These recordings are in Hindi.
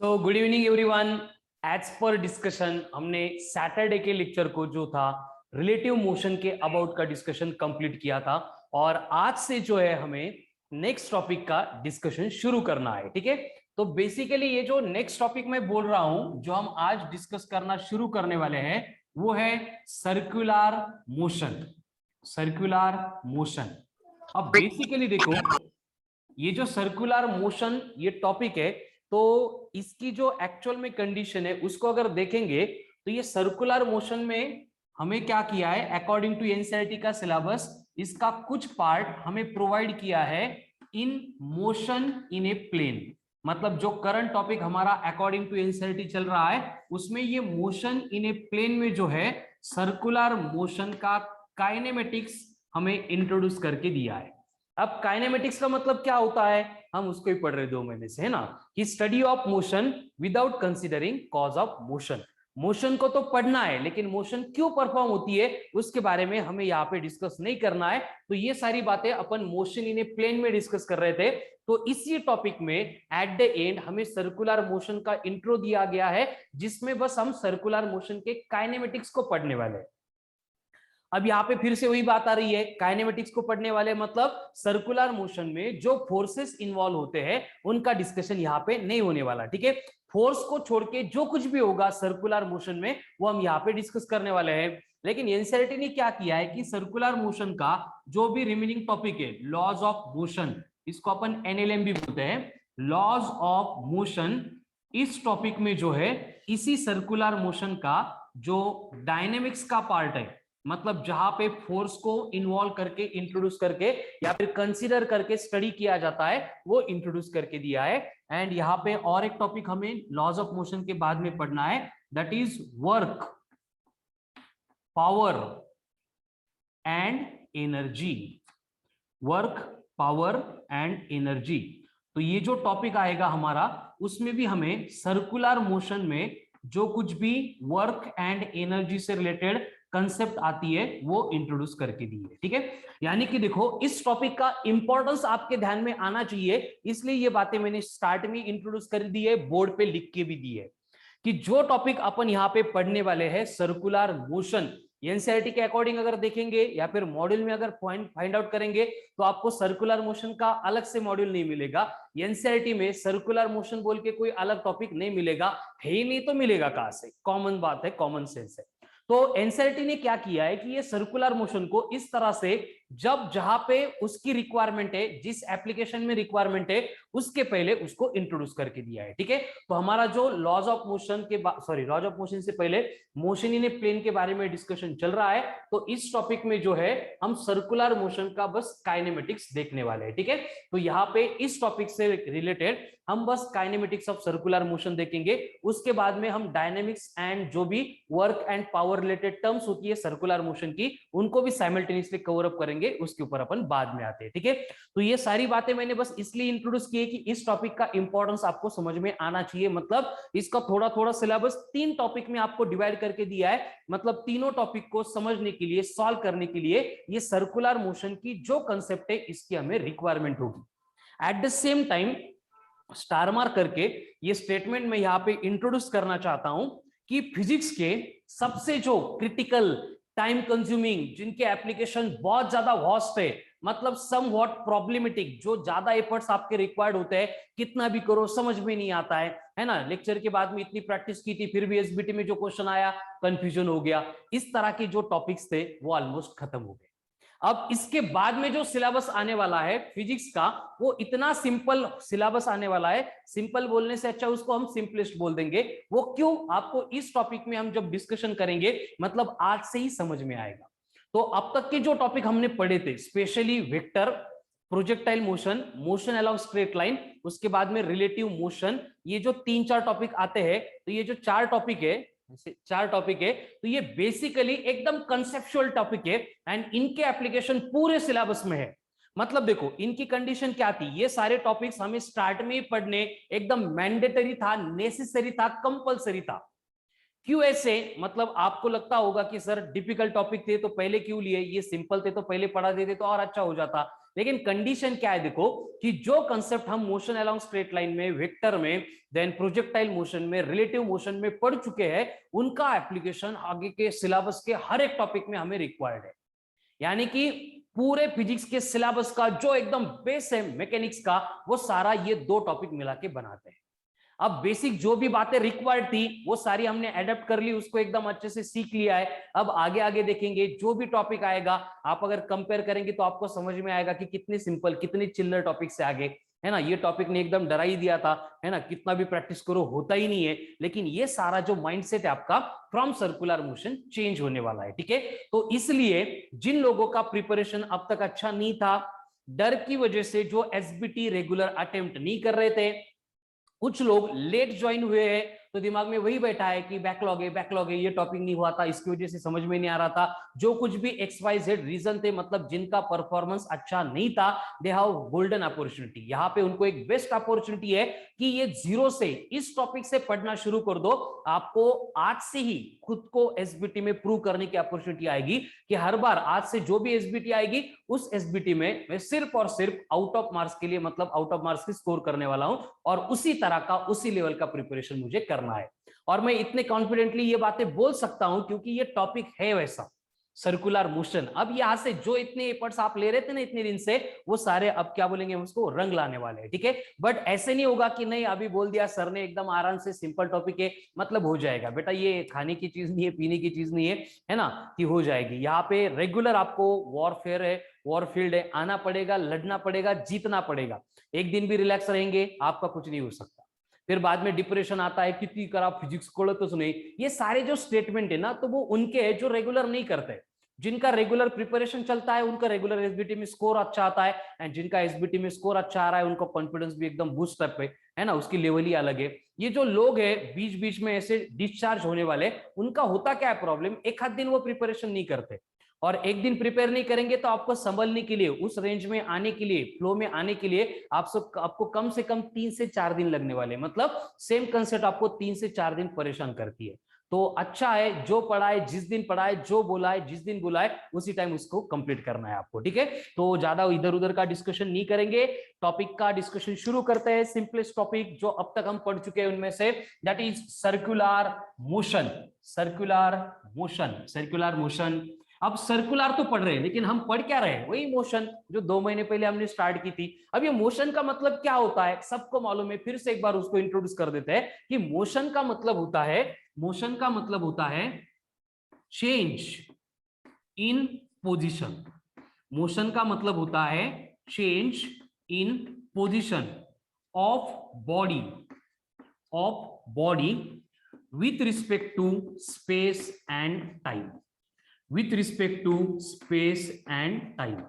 तो good evening everyone. As per discussion हमने सैटरडे के लेक्चर को जो था रिलेटिव मोशन के अबाउट का डिस्कशन कंप्लीट किया था और आज से जो है हमें नेक्स्ट टॉपिक का डिस्कशन शुरू करना है। ठीक है, तो बेसिकली ये जो नेक्स्ट टॉपिक मैं बोल रहा हूं जो हम आज डिस्कस करना शुरू करने वाले हैं वो है सर्कुलर मोशन। Circular motion. अब बेसिकली देखो ये जो सर्कुलर मोशन ये टॉपिक है तो इसकी जो एक्चुअल में कंडीशन है उसको अगर देखेंगे तो ये सर्कुलर मोशन में हमें क्या किया है, अकॉर्डिंग टू एनसीईआरटी का सिलेबस इसका कुछ पार्ट हमें प्रोवाइड किया है in motion in A plane. मतलब जो करंट टॉपिक हमारा अकॉर्डिंग टू एनसीईआरटी चल रहा है उसमें ये मोशन इन ए प्लेन में जो है सर्कुलर मोशन का काइनेमेटिक्स हमें इंट्रोड्यूस करके दिया है। अब काइनेमेटिक्स का मतलब क्या होता है हम उसको ही पढ़ रहे 2 महीने से, है ना, कि study of motion without considering cause of motion. Motion को तो पढ़ना है लेकिन मोशन क्यों परफॉर्म होती है उसके बारे में हमें यहाँ पे डिस्कस नहीं करना है। तो ये सारी बातें अपन मोशन इन ए प्लेन में डिस्कस कर रहे थे। तो इसी टॉपिक में एट द एंड हमें सर्कुलर मोशन का इंट्रो दिया गया है जिसमें बस हम सर्कुलर मोशन के काइनेमेटिक्स को पढ़ने वाले हैं। अब यहाँ पे फिर से वही बात आ रही है, काइनेमेटिक्स को पढ़ने वाले मतलब सर्कुलर मोशन में जो फोर्सेस इन्वॉल्व होते हैं उनका डिस्कशन यहाँ पे नहीं होने वाला। ठीक है, फोर्स को छोड़ के जो कुछ भी होगा सर्कुलर मोशन में वो हम यहाँ पे डिस्कस करने वाले हैं। लेकिन एनसीईआरटी ने क्या किया है कि सर्कुलर मोशन का जो भी रिमेनिंग टॉपिक है लॉज ऑफ मोशन, इसको अपन एनएलएम भी बोलते हैं, लॉज ऑफ मोशन, इस टॉपिक में जो है इसी सर्कुलर मोशन का जो डायनेमिक्स का पार्ट है, मतलब जहां पे फोर्स को इन्वॉल्व करके इंट्रोड्यूस करके या फिर कंसीडर करके स्टडी किया जाता है वो इंट्रोड्यूस करके दिया है। एंड यहाँ पे और एक टॉपिक हमें लॉज ऑफ मोशन के बाद में पढ़ना है, that is work, power and energy. Work, power and energy, तो ये जो टॉपिक आएगा हमारा उसमें भी हमें सर्कुलर मोशन में जो कुछ भी वर्क एंड एनर्जी से रिलेटेड कंसेप्ट आती है वो इंट्रोड्यूस करके दी है। ठीक है, यानी कि देखो इस टॉपिक का इंपॉर्टेंस आपके ध्यान में आना चाहिए, इसलिए ये बातें मैंने स्टार्ट में इंट्रोड्यूस कर दी है, बोर्ड पे लिख के भी दी है कि जो टॉपिक अपन यहाँ पे पढ़ने वाले हैं सर्कुलर मोशन, एनसीईआरटी के अकॉर्डिंग अगर देखेंगे या फिर मॉड्यूल में अगर पॉइंट फाइंड आउट करेंगे तो आपको सर्कुलर मोशन का अलग से मॉड्यूल नहीं मिलेगा। एनसीईआरटी में सर्कुलर मोशन बोल के कोई अलग टॉपिक नहीं मिलेगा, है ही नहीं तो मिलेगा कहां से, कॉमन बात है, कॉमन सेंस है। तो एनसीईआरटी ने क्या किया है कि ये सर्कुलर मोशन को इस तरह से जब जहां पे उसकी रिक्वायरमेंट है, जिस एप्लीकेशन में रिक्वायरमेंट है उसके पहले उसको इंट्रोड्यूस करके दिया है। ठीक है, तो हमारा जो लॉज ऑफ मोशन के लॉज ऑफ मोशन से पहले मोशन इन ए प्लेन के बारे में डिस्कशन चल रहा है, तो इस टॉपिक में जो है हम सर्कुलर मोशन का बस काइनेमेटिक्स देखने वाले हैं। ठीक है, तो यहाँ पे इस टॉपिक से रिलेटेड हम बस काइनेमेटिक्स ऑफ सर्कुलर मोशन देखेंगे, उसके बाद में हम डायनेमिक्स एंड जो भी work and power related terms होती है सर्कुलर मोशन की उनको भी साइमल्टेनियसली कवर अप करेंगे, उसके ऊपर अपन बाद में आते हैं। ठीक है, तो ये सारी बातें मैंने बस इसलिए इंट्रोड्यूस की है कि इस टॉपिक का इंपॉर्टेंस आपको समझ में आना चाहिए। मतलब इसका थोड़ा थोड़ा सिलेबस 3 टॉपिक में आपको डिवाइड करके दिया है, मतलब तीनों टॉपिक को समझने के लिए, सॉल्व करने के लिए ये सर्कुलर मोशन की जो कंसेप्ट है इसकी हमें रिक्वायरमेंट होगी। At the same time star mark करके ये स्टेटमेंट मैं यहाँ पे इंट्रोड्यूस करना चाहता हूं कि फिजिक्स के सबसे जो क्रिटिकल, टाइम कंज्यूमिंग, जिनके एप्लीकेशन बहुत ज्यादा वास्ट है, मतलब सम व्हाट प्रॉब्लमेटिक, जो ज्यादा एफर्ट्स आपके रिक्वायर्ड होते हैं, कितना भी करो समझ में नहीं आता है ना, लेक्चर के बाद में इतनी प्रैक्टिस की थी फिर भी एसबीटी में जो क्वेश्चन आया कंफ्यूजन हो गया, इस तरह के जो टॉपिक्स थे वो ऑलमोस्ट खत्म हो गए। अब इसके बाद में जो सिलेबस आने वाला है फिजिक्स का वो इतना सिंपल सिलेबस आने वाला है, सिंपल बोलने से अच्छा उसको हम सिंपलेस्ट बोल देंगे। वो क्यों, आपको इस टॉपिक में हम जब डिस्कशन करेंगे मतलब आज से ही समझ में आएगा। तो अब तक के जो टॉपिक हमने पढ़े थे specially vector, projectile motion, motion along straight line, उसके बाद में रिलेटिव मोशन, ये जो 3-4 टॉपिक आते हैं, तो ये जो 4 टॉपिक है, 4 टॉपिक है, तो ये बेसिकली एकदम कंसेप्चुअल टॉपिक है एंड इनके एप्लीकेशन पूरे सिलेबस में है। मतलब देखो इनकी कंडीशन क्या थी, ये सारे टॉपिक्स हमें स्टार्ट में ही पढ़ने एकदम मैंडेटरी था, नेसेसरी था, कंपलसरी था। क्यों ऐसे, मतलब आपको लगता होगा कि सर डिफिकल्ट टॉपिक थे तो पहले क्यों लिए, ये सिंपल थे तो पहले पढ़ा देते तो और अच्छा हो जाता। लेकिन कंडीशन क्या है देखो, कि जो कंसेप्ट हम मोशन अलोंग स्ट्रेट लाइन में, वेक्टर में, देन प्रोजेक्टाइल मोशन में, रिलेटिव मोशन में पढ़ चुके हैं, उनका एप्लीकेशन आगे के सिलेबस के हर एक टॉपिक में हमें रिक्वायर्ड है। यानी कि पूरे फिजिक्स के सिलेबस का जो एकदम बेस है मैकेनिक्स का, वो सारा ये दो टॉपिक मिला के बनाते हैं। अब बेसिक जो भी बातें रिक्वायर्ड थी वो सारी हमने एडेप्ट कर ली, उसको एकदम अच्छे से सीख लिया है। अब आगे आगे देखेंगे जो भी टॉपिक आएगा, आप अगर कंपेयर करेंगे तो आपको समझ में आएगा कि कितनी सिंपल, कितनी चिल्लर टॉपिक से आगे है ना। ये टॉपिक ने एकदम डरा ही दिया था, है ना, कितना भी प्रैक्टिस करो होता ही नहीं है। लेकिन ये सारा जो माइंडसेट है आपका फ्रॉम सर्कुलर मोशन चेंज होने वाला है, ठीक है। तो इसलिए जिन लोगों का प्रिपरेशन अब तक अच्छा नहीं था, डर की वजह से जो एसबीटी रेगुलर अटेम्प्ट नहीं कर रहे थे, कुछ लोग लेट ज्वाइन हुए हैं, तो दिमाग में वही बैठा है कि बैकलॉग है, ये टॉपिक नहीं हुआ था, इसकी वजह से समझ में नहीं आ रहा था, जो कुछ भी XYZ रीजन थे, मतलब जिनका परफॉर्मेंस अच्छा नहीं था, दे हैव गोल्डन अपॉर्चुनिटी। यहाँ पे उनको एक बेस्ट अपॉर्चुनिटी है कि ये जीरो से इस टॉपिक से पढ़ना शुरू कर दो। आपको आज से ही खुद को एसबीटी में प्रूव करने की अपॉर्चुनिटी आएगी कि हर बार आज से जो भी एसबीटी आएगी, उस एसबीटी में मैं सिर्फ और सिर्फ आउट ऑफ मार्क्स के लिए, मतलब आउट ऑफ मार्क्स की स्कोर करने वाला हूं, और उसी तरह का, उसी लेवल का प्रिपरेशन मुझे करना है। और मैं इतने कॉन्फिडेंटली ये बातें बोल सकता हूं क्योंकि ये टॉपिक है वैसा, सर्कुलर मोशन। अब यहां से जो इतने एफर्ट्स आप ले रहे थे ना इतने दिन से, वो सारे अब क्या बोलेंगे, उसको रंग लाने वाले हैं, ठीक है। बट ऐसे नहीं होगा कि नहीं अभी बोल दिया सर ने एकदम आराम से, सिंपल टॉपिक है मतलब हो जाएगा। बेटा ये खाने की चीज नहीं है, पीने की चीज नहीं है ना, कि हो जाएगी। यहाँ पे रेगुलर आपको वॉरफेयर है, वॉरफील्ड है, आना पड़ेगा, लड़ना पड़ेगा, जीतना पड़ेगा। एक दिन भी रिलैक्स रहेंगे आपका कुछ नहीं हो सकता। फिर बाद में डिप्रेशन आता है, कितनी करा फिजिक्स को तो सुने, ये सारे जो स्टेटमेंट है ना, तो वो उनके है जो रेगुलर नहीं करते। जिनका रेगुलर प्रिपरेशन चलता है उनका रेगुलर एसबीटी में स्कोर अच्छा आता है, एंड जिनका एसबीटी में स्कोर अच्छा आ रहा है उनका कॉन्फिडेंस भी एकदम बूस्ट अप है ना, उसकी लेवल ही अलग है। ये जो लोग है बीच बीच में ऐसे डिस्चार्ज होने वाले, उनका होता क्या है प्रॉब्लम, एक आध दिन वो प्रिपरेशन नहीं करते, और एक दिन प्रिपेयर नहीं करेंगे तो आपको संभलने के लिए, उस रेंज में आने के लिए, फ्लो में आने के लिए आपको कम से कम 3 से 4 दिन लगने वाले, मतलब सेम कंसेप्ट आपको 3 से 4 दिन परेशान करती है। तो अच्छा है, जो पढ़ाए जिस दिन पढ़ाए, जो बोला है जिस दिन बुलाए उसी टाइम उसको कंप्लीट करना है आपको, ठीक है। तो ज्यादा इधर उधर का डिस्कशन नहीं करेंगे, टॉपिक का डिस्कशन शुरू करते हैं। सिंपलेस्ट टॉपिक जो अब तक हम पढ़ चुके हैं उनमें से, that is circular motion. Circular motion, circular motion. अब सर्कुलर तो पढ़ रहे हैं, लेकिन हम पढ़ क्या रहे हैं, वही मोशन जो 2 महीने पहले हमने स्टार्ट की थी। अब ये मोशन का मतलब क्या होता है सबको मालूम है, फिर से एक बार उसको इंट्रोड्यूस कर देते हैं कि मोशन का मतलब होता है, मोशन का मतलब होता है चेंज इन पोजीशन। मोशन का मतलब होता है change in position of body with respect to space and time, with respect to space and time।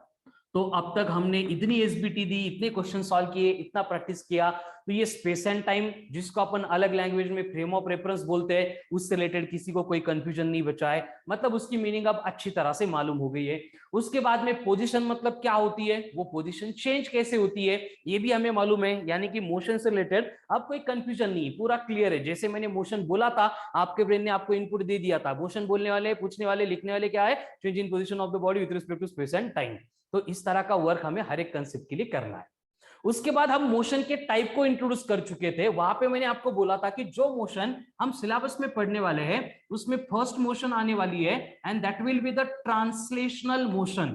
तो अब तक हमने इतनी एसबीटी दी, इतने क्वेश्चन सॉल्व किए, इतना प्रैक्टिस किया, तो ये स्पेस एंड टाइम जिसको अपन अलग लैंग्वेज में फ्रेम ऑफ रेफरेंस बोलते हैं, उससे रिलेटेड किसी को कोई कंफ्यूजन नहीं बचा है, मतलब उसकी मीनिंग अब अच्छी तरह से मालूम हो गई है। उसके बाद में पोजीशन मतलब क्या होती है, वो पोजीशन चेंज कैसे होती है ये भी हमें मालूम है, यानी कि मोशन से रिलेटेड अब कोई कंफ्यूजन नहीं, पूरा क्लियर है। जैसे मैंने मोशन बोला था, आपके ब्रेन ने आपको इनपुट दे दिया था, मोशन बोलने वाले, पूछने वाले, लिखने वाले क्या है, change in position of the body with respect to space and time. तो इस तरह का वर्क हमें हर एक कंसेप्ट के लिए करना है। उसके बाद हम मोशन के टाइप को इंट्रोड्यूस कर चुके थे, वहां पे मैंने आपको बोला था कि जो मोशन हम सिलेबस में पढ़ने वाले हैं उसमें फर्स्ट मोशन आने वाली है, and that will be the translational motion.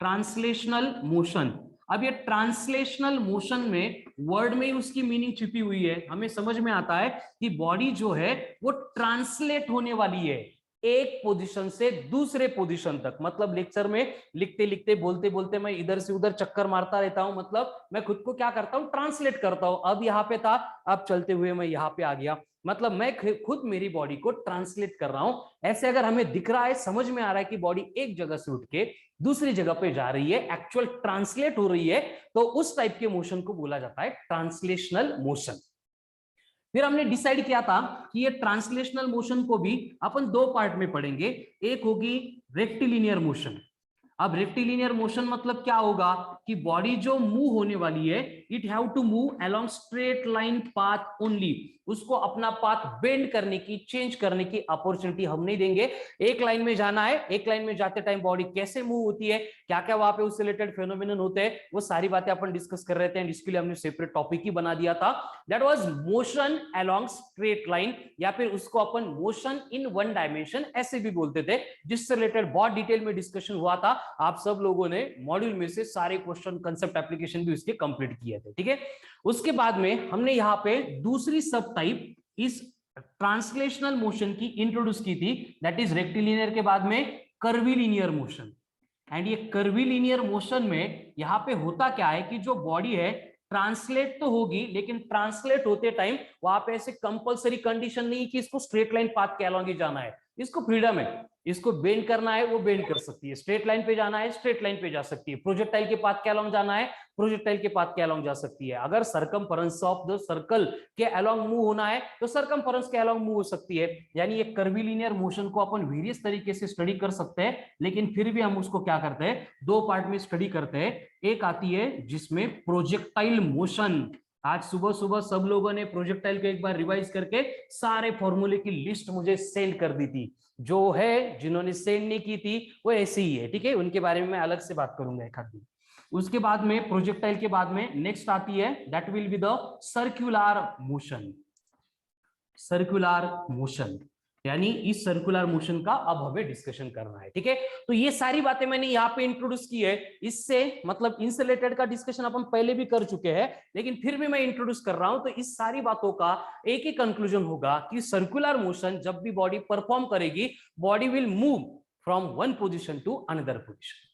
Translational motion. अब ये ट्रांसलेशनल मोशन में वर्ड में ही उसकी मीनिंग छिपी हुई है, हमें समझ में आता है कि बॉडी जो है वो ट्रांसलेट होने वाली है एक पोजीशन से दूसरे पोजीशन तक। मतलब लेक्चर में लिखते लिखते, बोलते बोलते मैं इधर से उधर चक्कर मारता रहता हूं, मतलब मैं खुद को क्या करता हूं, ट्रांसलेट करता हूं। अब यहाँ पे था, अब चलते हुए मैं यहाँ पे आ गया, मतलब मैं खुद मेरी बॉडी को ट्रांसलेट कर रहा हूं। ऐसे अगर हमें दिख रहा है, समझ में आ रहा है कि बॉडी एक जगह से उठ के दूसरी जगह पे जा रही है, एक्चुअल ट्रांसलेट हो रही है, तो उस टाइप के मोशन को बोला जाता है ट्रांसलेशनल मोशन। फिर हमने डिसाइड किया था कि ये ट्रांसलेशनल मोशन को भी अपन 2 पार्ट में पढ़ेंगे। एक होगी रेक्टिलिनियर मोशन, अब रेक्टिलिनियर मोशन मतलब क्या होगा कि बॉडी जो मूव होने वाली है, it have to move along straight line path only, उसको अपना पाथ बेंड करने की, चेंज करने की अपॉर्चुनिटी हम नहीं देंगे। एक लाइन में जाना है, एक लाइन में जाते टाइम बॉडी कैसे मूव होती है, क्या क्या वहां पे उससे रिलेटेड फेनोमेनन होते हैं, वो सारी बातें अपन डिस्कस कर रहे थे। जिसके लिए हमने सेपरेट टॉपिक ही बना दिया था, that was motion along straight line, या फिर उसको अपन मोशन इन वन डायमेंशन ऐसे भी बोलते थे, जिससे रिलेटेड बहुत डिटेल में डिस्कशन हुआ था। आप सब लोगों ने मॉड्यूल में से सारे क्वेश्चन, कंसेप्ट, एप्लीकेशन भी उसके कंप्लीट किए थे, ठीक है। उसके बाद में हमने यहाँ पे दूसरी सब टाइप इस ट्रांसलेशनल मोशन की इंट्रोड्यूस की थी, दैट इज रेक्टिलिनियर के बाद में कर्वीलिनियर मोशन। एंड ये कर्वीलिनियर मोशन में यहाँ पे होता क्या है कि जो बॉडी है ट्रांसलेट तो होगी, लेकिन ट्रांसलेट होते टाइम वहां पे ऐसे कंपलसरी कंडीशन नहीं कि इसको स्ट्रेट लाइन पाथ के अलॉन्ग ही जाना है, इसको फ्रीडम है, इसको बेंड करना है वो बेंड कर सकती है, स्ट्रेट लाइन पे जाना है स्ट्रेट लाइन पे जा सकती है, प्रोजेक्टाइल के पाथ के अलॉन्ग जाना है प्रोजेक्टाइल के पाथ के अलॉन्ग जा सकती है, अगर सरकमफेरेंस ऑफ द सर्कल के अलॉन्ग मूव होना है तो सरकमफेरेंस के अलॉन्ग मूव हो सकती है। यानी ये कर्वीलिनियर मोशन को अपन वेरियस तरीके से स्टडी कर सकते हैं, लेकिन फिर भी हम उसको क्या करते हैं, दो पार्ट में स्टडी करते हैं। एक आती है जिसमें प्रोजेक्टाइल मोशन, आज सुबह सुबह सब लोगों ने प्रोजेक्टाइल को एक बार रिवाइज करके सारे फॉर्मूले की लिस्ट मुझे सेंड कर दी थी, जो है जिन्होंने सेंड नहीं की थी वो ऐसे ही है, ठीक है, उनके बारे में मैं अलग से बात करूंगा एक आध दिन। उसके बाद में प्रोजेक्टाइल के बाद में नेक्स्ट आती है, that will be the circular motion. Circular motion यानी इस सर्कुलर मोशन का अब हमें डिस्कशन करना है, ठीक है। तो ये सारी बातें मैंने यहाँ पे इंट्रोड्यूस की है, इससे मतलब इनसे रिलेटेड का डिस्कशन अपन पहले भी कर चुके हैं, लेकिन फिर भी मैं इंट्रोड्यूस कर रहा हूं। तो इस सारी बातों का एक ही कंक्लूजन होगा कि सर्कुलर मोशन जब भी बॉडी परफॉर्म करेगी, body will move from one position to another position.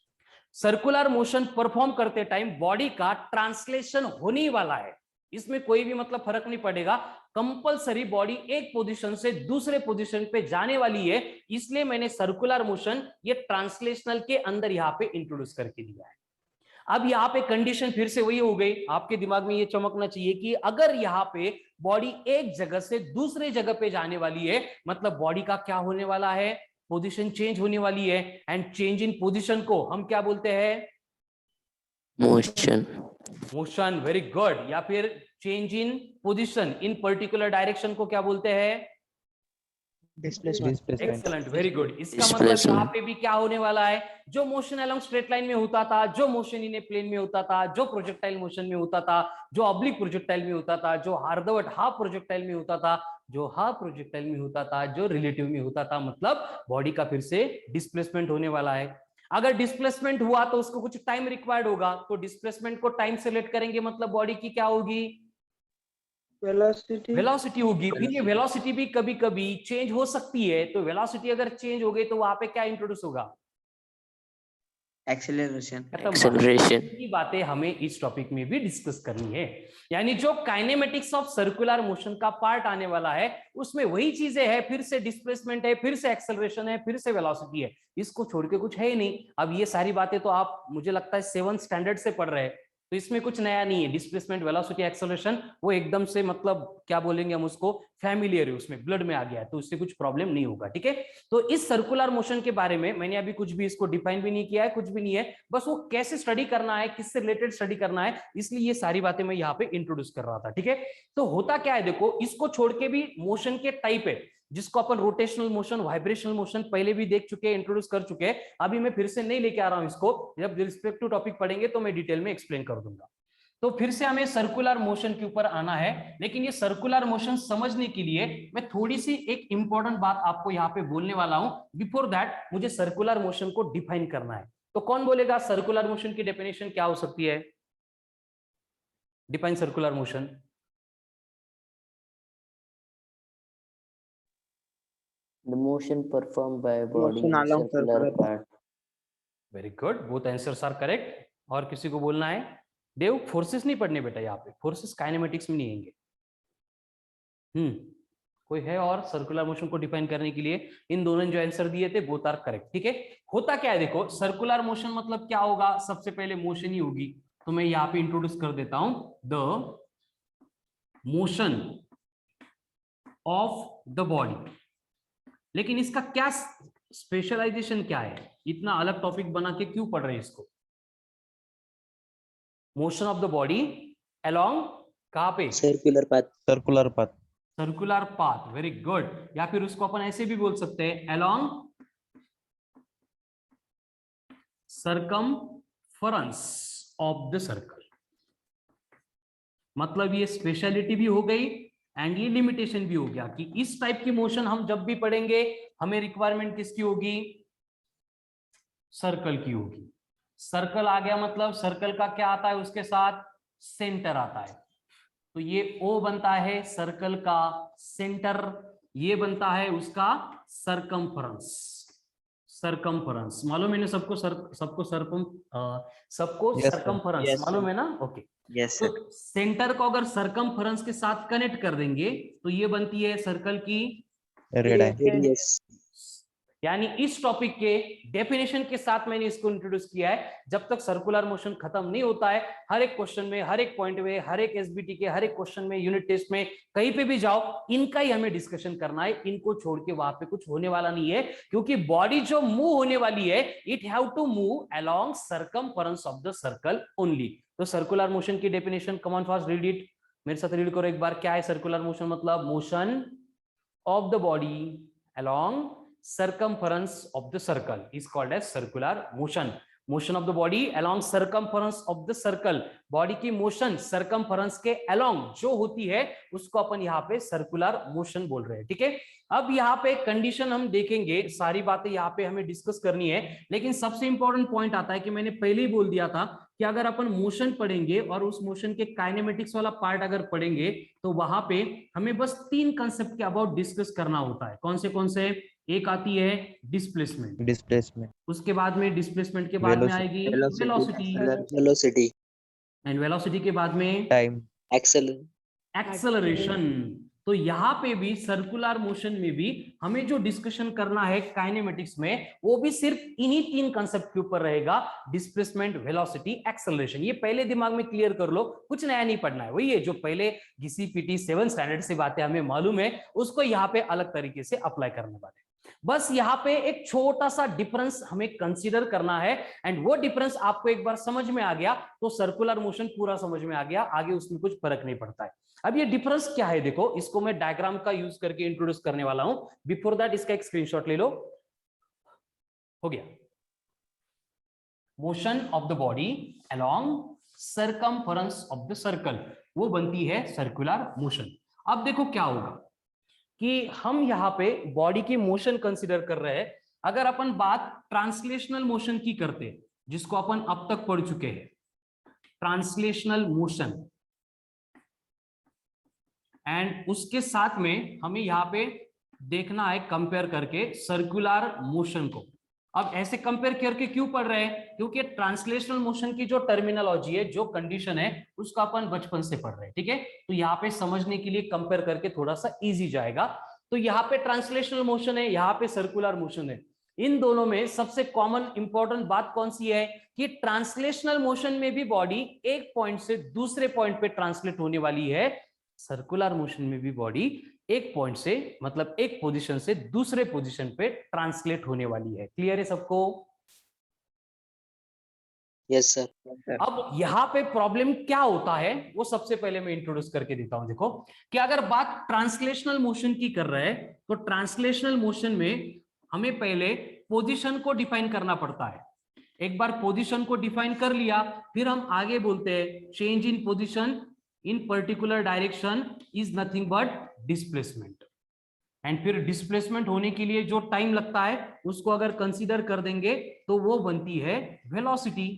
Circular motion perform करते टाइम बॉडी का ट्रांसलेशन होने वाला है, इसमें कोई भी मतलब फर्क नहीं पड़ेगा, कंपलसरी बॉडी एक पोजीशन से दूसरे पोजीशन पे जाने वाली है, इसलिए मैंने सर्कुलर मोशन ये ट्रांसलेशनल के अंदर यहां पे इंट्रोड्यूस करके दिया है। अब यहाँ पे कंडीशन फिर से वही हो गई, आपके दिमाग में ये चमकना चाहिए कि अगर यहाँ पे बॉडी एक जगह से दूसरे जगह पे जाने वाली है, मतलब बॉडी का क्या होने वाला है, पोजीशन चेंज होने वाली है, एंड चेंज इन पोजीशन को हम क्या बोलते हैं, मोशन। Motion, very good. या फिर change in position in particular direction को क्या बोलते हैं, डिस्प्लेसमेंट। Excellent, very good. इसका मतलब यहाँ पे भी क्या होने वाला है, जो मोशन अलोंग स्ट्रेट लाइन में होता था, जो मोशन इन ए प्लेन में होता था, जो प्रोजेक्टाइल मोशन में होता था, जो ऑब्लिक प्रोजेक्टाइल में होता था, जो अर्धवट हाफ प्रोजेक्टाइल में होता था, जो हाफ प्रोजेक्टाइल में होता था, जो रिलेटिव में होता था, मतलब बॉडी का फिर से डिस्प्लेसमेंट होने वाला है। अगर डिस्प्लेसमेंट हुआ तो उसको कुछ टाइम रिक्वायर्ड होगा, तो डिस्प्लेसमेंट को टाइम से लेट करेंगे, मतलब बॉडी की क्या होगी, वेलोसिटी होगी। फिर ये वेलोसिटी भी कभी कभी चेंज हो सकती है, तो वेलोसिटी अगर चेंज हो गई तो वहां पे क्या इंट्रोड्यूस होगा, एक्सेलरेशन। की बातें हमें इस टॉपिक में भी डिस्कस करनी है। यानी जो काइनेमेटिक्स ऑफ सर्कुलर मोशन का पार्ट आने वाला है, उसमें वही चीजें हैं, फिर से डिस्प्लेसमेंट है, फिर से एक्सेलरेशन है, फिर से वेलोसिटी है, इसको छोड़ के कुछ है ही नहीं। अब ये सारी बातें तो आप मुझे लगता है 7th स्टैंडर्ड से पढ़ रहे हैं, तो इसमें कुछ नया नहीं है। डिस्प्लेसमेंट, वेलोसिटी, एक्सेलरेशन वो एकदम से मतलब क्या बोलेंगे हम उसको, फैमिलियर है, उसमें ब्लड में आ गया है, तो उससे कुछ प्रॉब्लम नहीं होगा, ठीक है। तो इस सर्कुलर मोशन के बारे में मैंने अभी कुछ भी इसको डिफाइन भी नहीं किया है, कुछ भी नहीं है, बस वो कैसे स्टडी करना है, किससे रिलेटेड स्टडी करना है, इसलिए ये सारी बातें मैं यहाँ पे इंट्रोड्यूस कर रहा था, ठीक है। तो होता क्या है, देखो, इसको छोड़ के भी मोशन के टाइप है, जिसको अपन रोटेशनल मोशन, वाइब्रेशनल मोशन पहले भी देख चुके हैं, इंट्रोड्यूस कर चुके हैं, अभी मैं फिर से नहीं लेके आ रहा हूं इसको, जब रिस्पेक्टिव टॉपिक पढ़ेंगे तो मैं डिटेल में एक्सप्लेन कर दूंगा। तो फिर से हमें सर्कुलर मोशन के ऊपर आना है, लेकिन ये सर्कुलर मोशन समझने के लिए मैं थोड़ी सी एक इंपॉर्टेंट बात आपको यहाँ पे बोलने वाला हूं। बिफोर दैट मुझे सर्कुलर मोशन को डिफाइन करना है, तो कौन बोलेगा सर्कुलर मोशन की डेफिनेशन क्या हो सकती है, define circular motion. The motion performed by a body in circular path. Very good, both answers are correct. और किसी को बोलना है, देव फोर्सेस नहीं पढ़ने बेटा, यहाँ पे फोर्सेस काइनेमेटिक्स में नहीं आएंगे। कोई है और सर्कुलर मोशन को डिफाइन करने के लिए, इन दोनों ने जो आंसर दिए थे बोथ आर करेक्ट, ठीक है। होता क्या है, देखो, सर्कुलर मोशन मतलब क्या होगा, सबसे पहले मोशन ही होगी, तो मैं यहाँ पे इंट्रोड्यूस कर देता हूं, the motion of the body. लेकिन इसका क्या स्पेशलाइजेशन क्या है, इतना अलग टॉपिक बना के क्यों पढ़ रहे हैं इसको? Motion of the body along कहां पे? Circular path. Circular path. Circular path, very good. या फिर उसको अपन ऐसे भी बोल सकते हैं, along circumference of the circle. मतलब ये स्पेशलिटी भी हो गई एंड ये लिमिटेशन भी हो गया कि इस टाइप की मोशन हम जब भी पढ़ेंगे हमें रिक्वायरमेंट किसकी होगी? सर्कल की होगी। सर्कल आ गया मतलब सर्कल का क्या आता है उसके साथ? सेंटर आता है। तो ये O बनता है सर्कल का सेंटर, ये बनता है उसका सरकमफरेंस। सरकमफरेंस मालूम है ना सबको? सबको सरकमफरेंस मालूम है ना? ओके, यस तो सेंटर को अगर सरकमफरेंस के साथ कनेक्ट कर देंगे तो ये बनती है सर्कल की रेडियस। यानी इस टॉपिक के डेफिनेशन के साथ मैंने इसको इंट्रोड्यूस किया है। जब तक सर्कुलर मोशन खत्म नहीं होता है, हर एक क्वेश्चन में, हर एक पॉइंट में, हर एक एसबीटी के हर एक क्वेश्चन में, यूनिट टेस्ट में, कहीं पे भी जाओ, इनका ही हमें डिस्कशन करना है। इनको छोड़ के वहां पे कुछ होने वाला नहीं है, क्योंकि बॉडी जो मूव होने वाली है, it have to move along circumference of the circle only. तो सर्कुलर मोशन की definition, come on fast read it, मेरे साथ रीड करो एक बार। क्या है सर्कुलर मोशन? मतलब motion of the body along circumference of the circle is called as circular motion. Motion of the body along circumference of the circle, body की मोशन circumference के along जो होती है उसको अपन यहाँ पे सर्कुलर मोशन बोल रहे हैं, ठीक है। अब यहाँ पे कंडीशन हम देखेंगे, सारी बातें यहाँ पे हमें डिस्कस करनी है, लेकिन सबसे इंपॉर्टेंट पॉइंट आता है कि मैंने पहले ही बोल दिया था कि अगर अपन मोशन पढ़ेंगे और उस मोशन के काइनेमेटिक्स वाला पार्ट अगर पढ़ेंगे तो वहां पे हमें बस 3 कंसेप्ट के अबाउट डिस्कस करना होता है। कौन से? एक आती है डिस्प्लेसमेंट, उसके बाद में डिस्प्लेसमेंट के बाद में आएगी वेलोसिटी, एंड वेलोसिटी के बाद में टाइम, एक्सेलरेशन। तो यहाँ पे भी सर्कुलर मोशन में भी हमें जो डिस्कशन करना है काइनेमेटिक्स में, वो भी सिर्फ इन्हीं 3 कंसेप्ट के ऊपर रहेगा, डिस्प्लेसमेंट, वेलोसिटी, एक्सेलरेशन। ये पहले दिमाग में क्लियर कर लो, कुछ नया नहीं पढ़ना है, वही है जो पहले घिसी-पिटी 7 स्टैंडर्ड से बातें हमें मालूम है, उसको यहाँ पे अलग तरीके से अप्लाई करने वाले। बस यहाँ पे एक छोटा सा डिफरेंस हमें कंसीडर करना है, एंड वो डिफरेंस आपको एक बार समझ में आ गया तो सर्कुलर मोशन पूरा समझ में आ गया, आगे उसमें कुछ फर्क नहीं पड़ता है। अब ये डिफरेंस क्या है देखो, इसको मैं डायग्राम का यूज करके इंट्रोड्यूस करने वाला हूं। बिफोर दैट इसका एक स्क्रीनशॉट ले लो। हो गया, motion of the body along circumference of the circle, वो बनती है सर्कुलर मोशन। अब देखो क्या होगा कि हम यहाँ पे बॉडी की मोशन कंसीडर कर रहे हैं। अगर अपन बात ट्रांसलेशनल मोशन की करते हैं, जिसको अपन अब तक पढ़ चुके हैं, ट्रांसलेशनल मोशन, एंड उसके साथ में हमें यहाँ पे देखना है कंपेयर करके सर्कुलर मोशन को। अब ऐसे कंपेयर करके क्यों पढ़ रहे हैं? क्योंकि ट्रांसलेशनल मोशन की जो टर्मिनोलॉजी है, जो कंडीशन है, उसको अपन बचपन से पढ़ रहे हैं, ठीक है। तो यहाँ पे समझने के लिए कंपेयर करके थोड़ा सा इजी जाएगा। तो यहाँ पे ट्रांसलेशनल मोशन है, यहाँ पे सर्कुलर मोशन है। इन दोनों में सबसे कॉमन इंपॉर्टेंट बात कौन सी है कि ट्रांसलेशनल मोशन में भी बॉडी एक पॉइंट से दूसरे पॉइंट पे ट्रांसलेट होने वाली है, सर्कुलर मोशन में भी बॉडी एक पॉइंट से, मतलब एक पोजीशन से दूसरे पोजीशन पे ट्रांसलेट होने वाली है। क्लियर है सबको? Yes sir. अब यहाँ पे प्रॉब्लम क्या होता है वो सबसे पहले मैं इंट्रोड्यूस करके देता हूं। देखो कि अगर बात ट्रांसलेशनल मोशन की कर रहे हैं तो ट्रांसलेशनल मोशन में हमें पहले पोजीशन को डिफाइन करना पड़ता है। एक बार पोजीशन को डिफाइन कर लिया, फिर हम आगे बोलते हैं change in position in particular direction is nothing but displacement. And फिर डिस्प्लेसमेंट होने के लिए जो टाइम लगता है उसको अगर कंसीडर कर देंगे तो वो बनती है वेलोसिटी।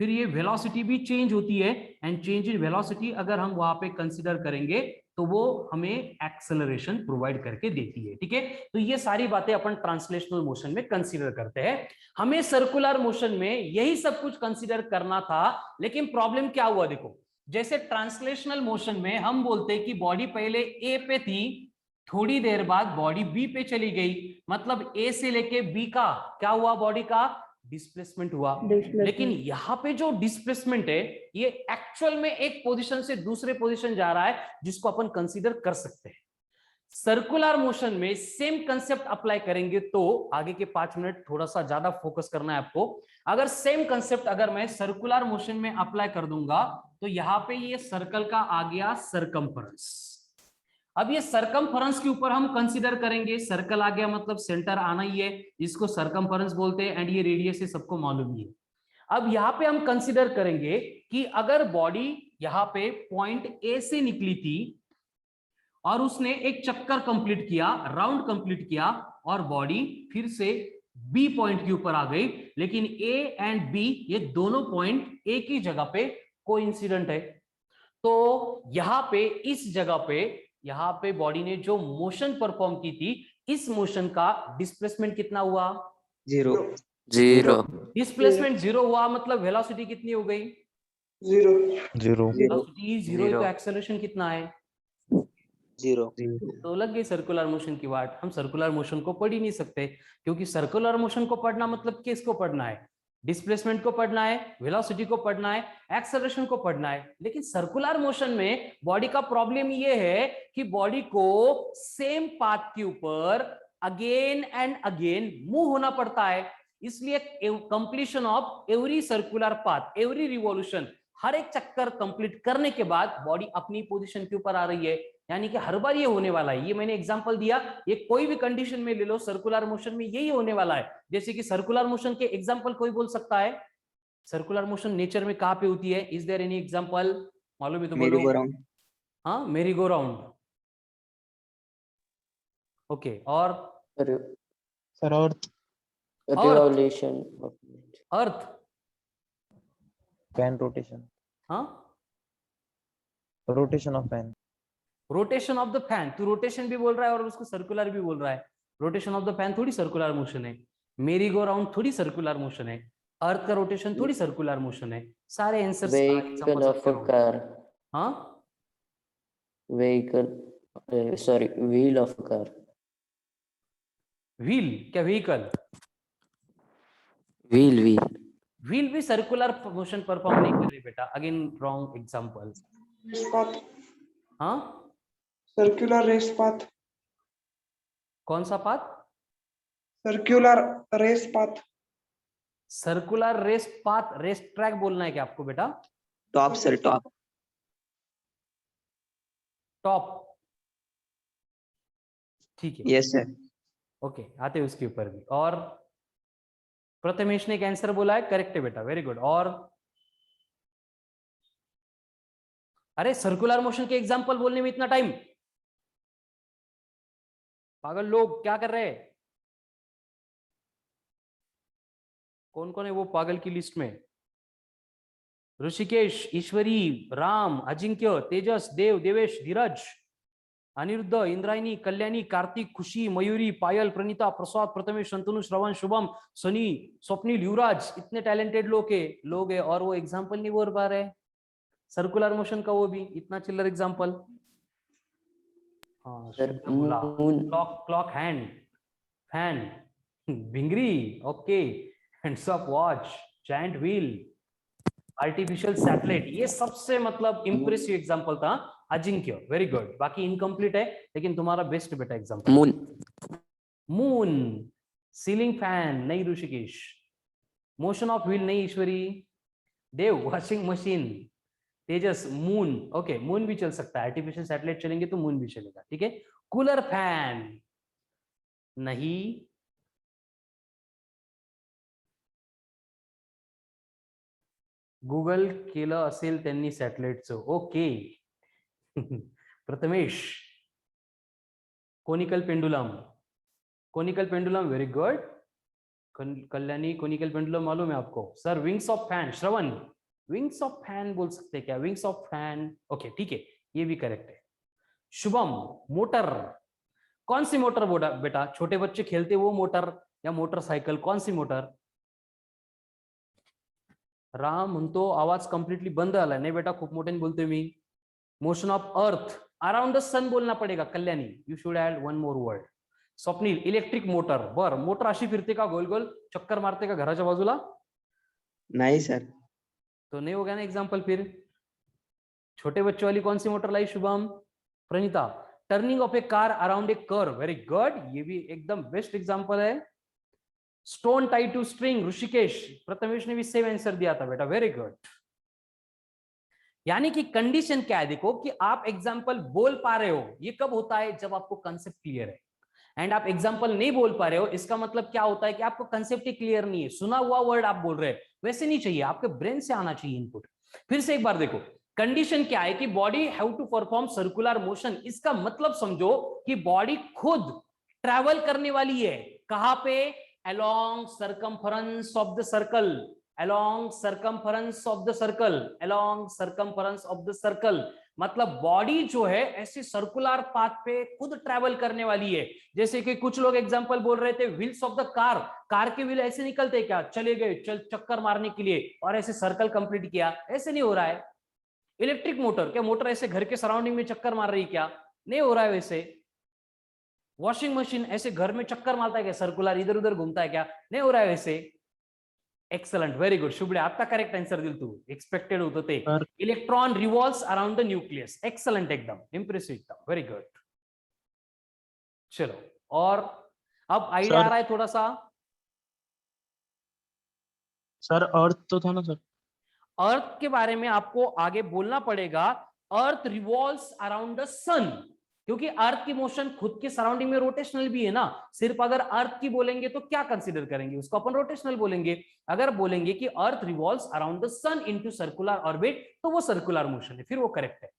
फिर ये वेलोसिटी भी चेंज होती है, एंड चेंज इन वेलोसिटी अगर हम वहां पे कंसीडर करेंगे तो वो हमें एक्सेलरेशन प्रोवाइड करके देती है, ठीक है। तो ये सारी बातें अपन ट्रांसलेशनल मोशन में कंसीडर करते हैं। हमें सर्कुलर मोशन में यही सब कुछ कंसीडर करना था, लेकिन प्रॉब्लम क्या हुआ देखो, जैसे ट्रांसलेशनल मोशन में हम बोलते हैं कि बॉडी पहले ए पे थी, थोड़ी देर बाद बॉडी बी पे चली गई, मतलब ए से लेके बी का क्या हुआ, बॉडी का डिस्प्लेसमेंट हुआ। लेकिन यहाँ पे जो डिस्प्लेसमेंट है ये एक्चुअल में एक पोजीशन से दूसरे पोजीशन जा रहा है, जिसको अपन कंसीडर कर सकते हैं। सर्कुलर मोशन में सेम कंसेप्ट अप्लाई करेंगे तो आगे के 5 मिनट थोड़ा सा ज्यादा फोकस करना है आपको। अगर सेम कंसेप्ट अगर मैं सर्कुलर मोशन में अप्लाई कर दूंगा तो यहाँ पे ये सर्कल का आ गया सरकमफरेंस। अब ये सरकमफरेंस के ऊपर हम कंसीडर करेंगे, सर्कल आ गया मतलब सेंटर आना ही है, इसको सरकमफरेंस बोलते हैं, एंड ये रेडियस है, सबको मालूम ही है। अब यहाँ पे हम कंसीडर करेंगे कि अगर बॉडी यहाँ पे पॉइंट ए से निकली थी और उसने एक चक्कर कंप्लीट किया, राउंड कंप्लीट किया, और बॉडी फिर से बी पॉइंट के ऊपर आ गई, लेकिन ए एंड बी ये दोनों पॉइंट एक ही जगह पे कोइंसिडेंट है। तो यहां पे इस जगह पे यहां पे बॉडी ने जो मोशन परफॉर्म की थी, इस मोशन का डिस्प्लेसमेंट कितना हुआ? 0 डिस्प्लेसमेंट 0 हुआ, मतलब वेलोसिटी कितनी हो गई? 0 वेलोसिटी 0 है, तो एक्सेलरेशन कितना है? 0। तो लग गई सर्कुलर मोशन की बात। हम सर्कुलर मोशन को पढ़ ही नहीं सकते, क्योंकि सर्कुलर मोशन को पढ़ना मतलब किसको पढ़ना है? डिस्प्लेसमेंट को पढ़ना है, वेलोसिटी को पढ़ना है, एक्सेलरेशन को पढ़ना है। लेकिन सर्कुलर मोशन में बॉडी का प्रॉब्लम ये है कि बॉडी को सेम पाथ के ऊपर अगेन एंड अगेन मूव होना पड़ता है। इसलिए completion of every circular path, every revolution, हर एक चक्कर कंप्लीट करने के बाद बॉडी अपनी पोजीशन के ऊपर आ रही है। यानी कि हर बार ये होने वाला है। ये मैंने एग्जांपल दिया, ये कोई भी कंडीशन में ले लो, सर्कुलर मोशन में यही होने वाला है। जैसे कि सर्कुलर मोशन के एग्जांपल कोई बोल सकता है? सर्कुलर मोशन नेचर में कहां पे होती है? Is there any example? मालूम है तो बोलो। हाँ, मेरी गो राउंड। ओके, और sir earth revolution earth, fan rotation, हाँ, rotation of fan, rotation of the fan. तो रोटेशन भी बोल रहा है और उसको सर्कुलर भी बोल रहा है। रोटेशन ऑफ द फैन थोड़ी सर्कुलर मोशन है, मेरी गो राउंड थोड़ी सर्कुलर मोशन है, अर्थ का रोटेशन थोड़ी सर्कुलर मोशन है। सारे answers vehicle of a car, हाँ, vehicle sorry wheel of a car, wheel क्या व्हीकल? व्हील व्हील भी सर्कुलर मोशन परफॉर्म नहीं कर रही बेटा। Again wrong example. Race path, हाँ, सर्कुलर रेस पाथ, कौन सा path? Circular race path, circular race path, race track बोलना है क्या आपको बेटा? टॉप सर टॉप, टॉप, ठीक है, यस सर। ओके, आते हैं उसके ऊपर भी। और प्रथमेश ने एक आंसर बोला है, करेक्ट है बेटा, वेरी गुड। और अरे सर्कुलर मोशन के एग्जांपल बोलने में इतना टाइम, पागल लोग क्या कर रहे हैं? कौन कौन है वो पागल की लिस्ट में? ऋषिकेश, ईश्वरी, राम, अजिंक्य, तेजस, देव, देवेश, धीरज, अनिरुद्ध, इंद्रायणी, कल्याणी, कार्तिक, खुशी, मयूरी, पायल, प्रणीता, प्रसाद, प्रथमेश, शंतनु, श्रवण, शुभम, सनी, स्वप्निल, युवराज, इतने टैलेंटेड लोग है और वो एग्जाम्पल नहीं बोल पा रहे। सर्कुलर मोशन का वो भी इतना चिल्लर एग्जाम्पल। हाँ, क्लॉक, हैंड, फैन, भिंगरी, okay, hands of watch, giant wheel, artificial satellite, ये सबसे मतलब इंप्रेसिव एग्जांपल था अजिंक्य, वेरी गुड। बाकी इनकम्प्लीट है, लेकिन तुम्हारा बेस्ट बेटा एग्जांपल। मून, सीलिंग फैन नहीं ऋषिकेश, मोशन ऑफ व्हील नहीं ईश्वरी, देव वॉशिंग मशीन, तेजस मून, ओके, मून भी चल सकता है, आर्टिफिशियल सैटेलाइट चलेंगे तो मून भी चलेगा, ठीक है। कूलर फैन नहीं, गूगल केलं असेल त्यांनी सॅटेलाइटचं, okay. Prathamesh, conical pendulum, conical pendulum, very good. Kalyani, conical pendulum मालूम है आपको? Sir wings of fan, Shravan, wings of fan बोल सकते हैं क्या? विंग्स ऑफ फैन, ओके, ठीक है, ये भी करेक्ट है। शुभम, मोटर, कौन सी मोटर बोला बेटा? छोटे बच्चे खेलते वो मोटर या मोटरसाइकिल, कौन सी मोटर? राम म्हणतो आवाज कंप्लीटली बंद आला नाही बेटा, खूप मोठ्याने बोलतोय मी। Motion of earth around the sun बोलना पड़ेगा Kalyani, you should add one more word. Swapnil, electric motor, बर, मोटर अशी फिरते का गोल गोल, चक्कर मारते का घराच्या बाजूला? नहीं सर। तो नहीं होगा ना एग्जाम्पल फिर। छोटे बच्चों वाली कौन सी मोटर लाई Shubham? Pranita, turning of a car around a curve, very good, ये भी एकदम बेस्ट एग्जांपल है। Stone tied to string, Rishikesh, Prathamesh ने भी सेम आंसर दिया था बेटा, वेरी गुड। यानी कि कंडीशन क्या है, देखो कि आप एग्जांपल बोल पा रहे हो, ये कब होता है, जब आपको कंसेप्ट क्लियर है। एंड आप एग्जांपल नहीं बोल पा रहे हो, इसका मतलब क्या होता है कि आपको कंसेप्ट ही क्लियर नहीं है, सुना हुआ वर्ड आप बोल रहे हैं, वैसे नहीं चाहिए, आपके ब्रेन से आना चाहिए इनपुट। फिर से एक बार देखो, कंडीशन क्या है कि body have to perform circular motion, इसका मतलब समझो कि बॉडी खुद ट्रैवल करने वाली है, कहां पे, along circumference of the circle, along circumference of the circle, along circumference of the circle, मतलब बॉडी जो है ऐसे सर्कुलर पाथ पे खुद ट्रैवल करने वाली है। जैसे कि कुछ लोग एग्जांपल बोल रहे थे, wheels of the car, car के व्हील ऐसे निकलते क्या, चले गए चक्कर मारने के लिए और ऐसे सर्कल कंप्लीट किया, ऐसे नहीं हो रहा है। इलेक्ट्रिक मोटर, क्या मोटर ऐसे घर के सराउंडिंग में चक्कर मार रही है क्या, नहीं हो रहा है वैसे। वॉशिंग मशीन ऐसे घर में चक्कर मारता है क्या, सर्कुलर इधर उधर घूमता है क्या, नहीं हो रहा है वैसे। एक्सलेंट, व्हेरी गुड शुभ्रे, आता करेक्ट आंसर दिल तू, एक्सपेक्टेड होतं ते। Electron revolves around the nucleus, excellent, एकदम इंप्रेसिव, एकदम वेरी गुड। चलो, और अब आइडिया आ रहा है थोड़ा सा। सर अर्थ तो था ना सर, अर्थ के बारे में आपको आगे बोलना पड़ेगा। अर्थ रिवॉल्व्स अराउंड द सन, क्योंकि अर्थ की मोशन खुद के सराउंडिंग में रोटेशनल भी है ना। सिर्फ अगर अर्थ की बोलेंगे तो क्या कंसीडर करेंगे, उसको अपन रोटेशनल बोलेंगे। अगर बोलेंगे कि earth revolves around the sun into circular orbit, तो वो सर्कुलर मोशन है, फिर वो करेक्ट है।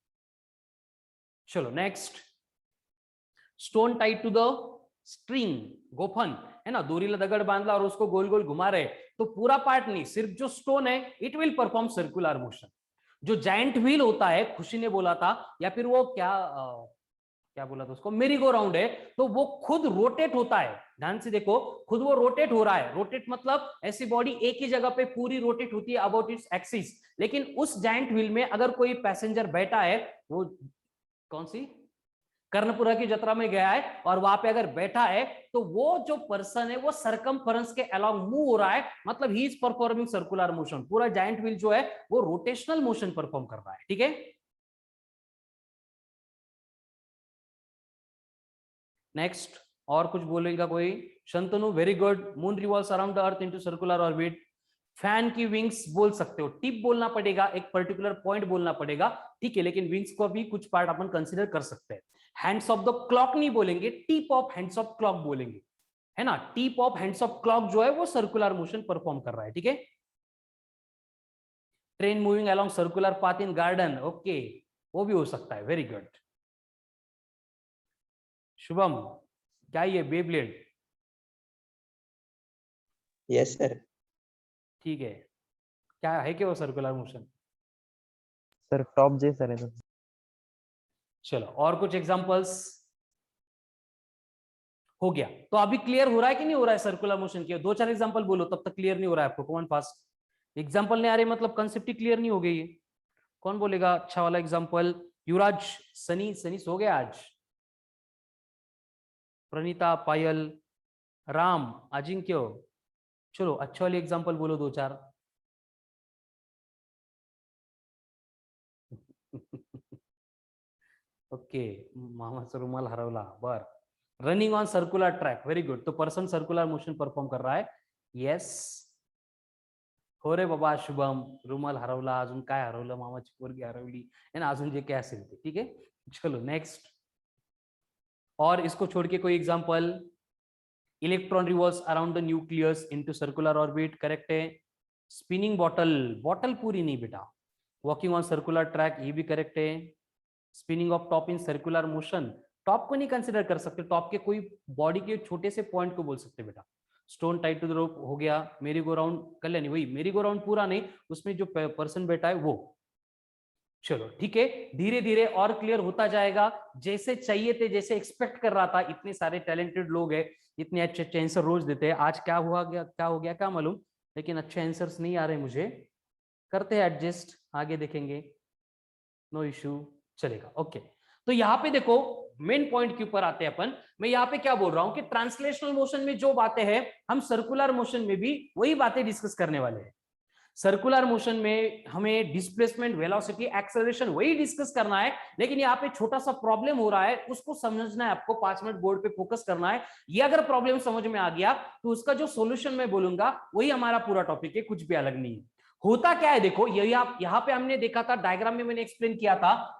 चलो next, stone tied to the string, गोफन है ना, दोरीला दगड़ बांधला और उसको गोल गोल घुमा रहे, तो पूरा पार्ट नहीं, सिर्फ जो स्टोन है it will perform circular motion. जो जायंट व्हील होता है, खुशी ने बोला था, या फिर वो क्या बोला था उसको, मेरी गो राउंड है, तो वो खुद रोटेट होता है। ध्यान से देखो, खुद वो रोटेट हो रहा है। रोटेट मतलब ऐसी बॉडी एक ही जगह पे पूरी रोटेट होती है अबाउट इट्स एक्सिस। लेकिन उस जायंट व्हील में अगर कोई पैसेंजर बैठा है, वो कौन सी कर्णपुरा की जत्रा में गया है और वहां पे अगर बैठा है, तो वो जो पर्सन है वो सर्कमफरेंस के अलोंग मूव हो रहा है, मतलब he is performing circular motion. पूरा जायंट व्हील जो है वो रोटेशनल मोशन परफॉर्म कर रहा है, ठीक है। नेक्स्ट, और कुछ बोलेगा कोई? Shantanu, very good. Moon revolves around the earth into circular orbit. Fan की विंग्स बोल सकते हो, टिप बोलना पड़ेगा, एक पर्टिकुलर पॉइंट बोलना पड़ेगा, ठीक है, लेकिन विंग्स को भी कुछ पार्ट अपन कंसीडर कर सकते हैं। हैंड्स ऑफ द क्लॉक नहीं बोलेंगे, tip of hands of clock बोलेंगे, है ना। Tip of hands of clock जो है वो सर्कुलर मोशन परफॉर्म कर रहा है, ठीक है। Train moving along circular path इन गार्डन, ओके, वो भी हो सकता है, वेरी गुड। शुभम, क्या ये बेब्लेड? Yes sir. ठीक है, क्या है क्या वो सर्कुलर मोशन? सर टॉप जे सर है तो। चलो, और कुछ एग्जांपल्स हो गया तो अभी क्लियर हो रहा है कि नहीं हो रहा है सर्कुलर मोशन के? दो चार एग्जांपल बोलो, तब तक क्लियर नहीं हो रहा है आपको। कौन फास्ट? एग्जांपल नहीं आ रहे मतलब कंसेप्ट ही क्लियर नहीं हो गई है। कौन बोलेगा अच्छा वाला एग्जांपल? युवराज, सनी, सनी सो गया आज। प्रणीता, पायल, राम, अजिंक्य, चलो अच्छे वाले एग्जांपल बोलो दो चार। ओके, मामाचा रुमाल हरवला, बर। Running on circular track, very good. तो पर्सन सर्कुलर मोशन परफॉर्म कर रहा है, येस। हो रे बाबा शुभम, रुमाल हरवला, अजून काय हरवलं, मामाची पोरगी हरवली है ना, अजून जे काय असेल ते, ठीक है। चलो नेक्स्ट, और इसको छोड़ के कोई example? Electron revolves around the nucleus into circular orbit, correct है। स्पिनिंग बॉटल, बॉटल पूरी नहीं बेटा। वॉकिंग ऑन सर्कुलर ट्रैक, ये भी करेक्ट है। Spinning of top in circular motion, top को नहीं कंसीडर कर सकते, टॉप के कोई बॉडी के छोटे से पॉइंट को बोल सकते बेटा। Stone tied to the rope हो गया। मेरी गो राउंड, कल्याणी वही, मेरी गो राउंड पूरा नहीं, उसमें जो पर्सन बैठा है वो। चलो ठीक है, धीरे धीरे और क्लियर होता जाएगा, जैसे चाहिए थे, जैसे एक्सपेक्ट कर रहा था। इतने सारे टैलेंटेड लोग हैं, इतने अच्छे अच्छे आंसर रोज देते हैं। आज क्या हुआ गया, क्या हो गया क्या मालूम, लेकिन अच्छे आंसर्स नहीं आ रहे मुझे। करते हैं एडजस्ट, आगे देखेंगे, नो इश्यू, चलेगा। ओके, तो यहाँ पे देखो मेन पॉइंट के ऊपर आते हैं अपन। मैं यहाँ पे क्या बोल रहा हूं कि ट्रांसलेशनल मोशन में जो बातें हैं हम सर्कुलर मोशन में भी वही बातें डिस्कस करने वाले हैं। सर्कुलर मोशन में हमें डिस्प्लेसमेंट, वेलोसिटी, एक्सेलरेशन वही डिस्कस करना है, लेकिन यहाँ पे छोटा सा प्रॉब्लम हो रहा है, उसको समझना है आपको। 5 मिनट बोर्ड पे फोकस करना है। ये अगर प्रॉब्लम समझ में आ गया तो उसका जो सॉल्यूशन मैं बोलूंगा वही हमारा पूरा टॉपिक है, कुछ भी अलग नहीं है। होता क्या है देखो, यही आप यहाँ पे हमने देखा था, डायग्राम में मैंने एक्सप्लेन किया था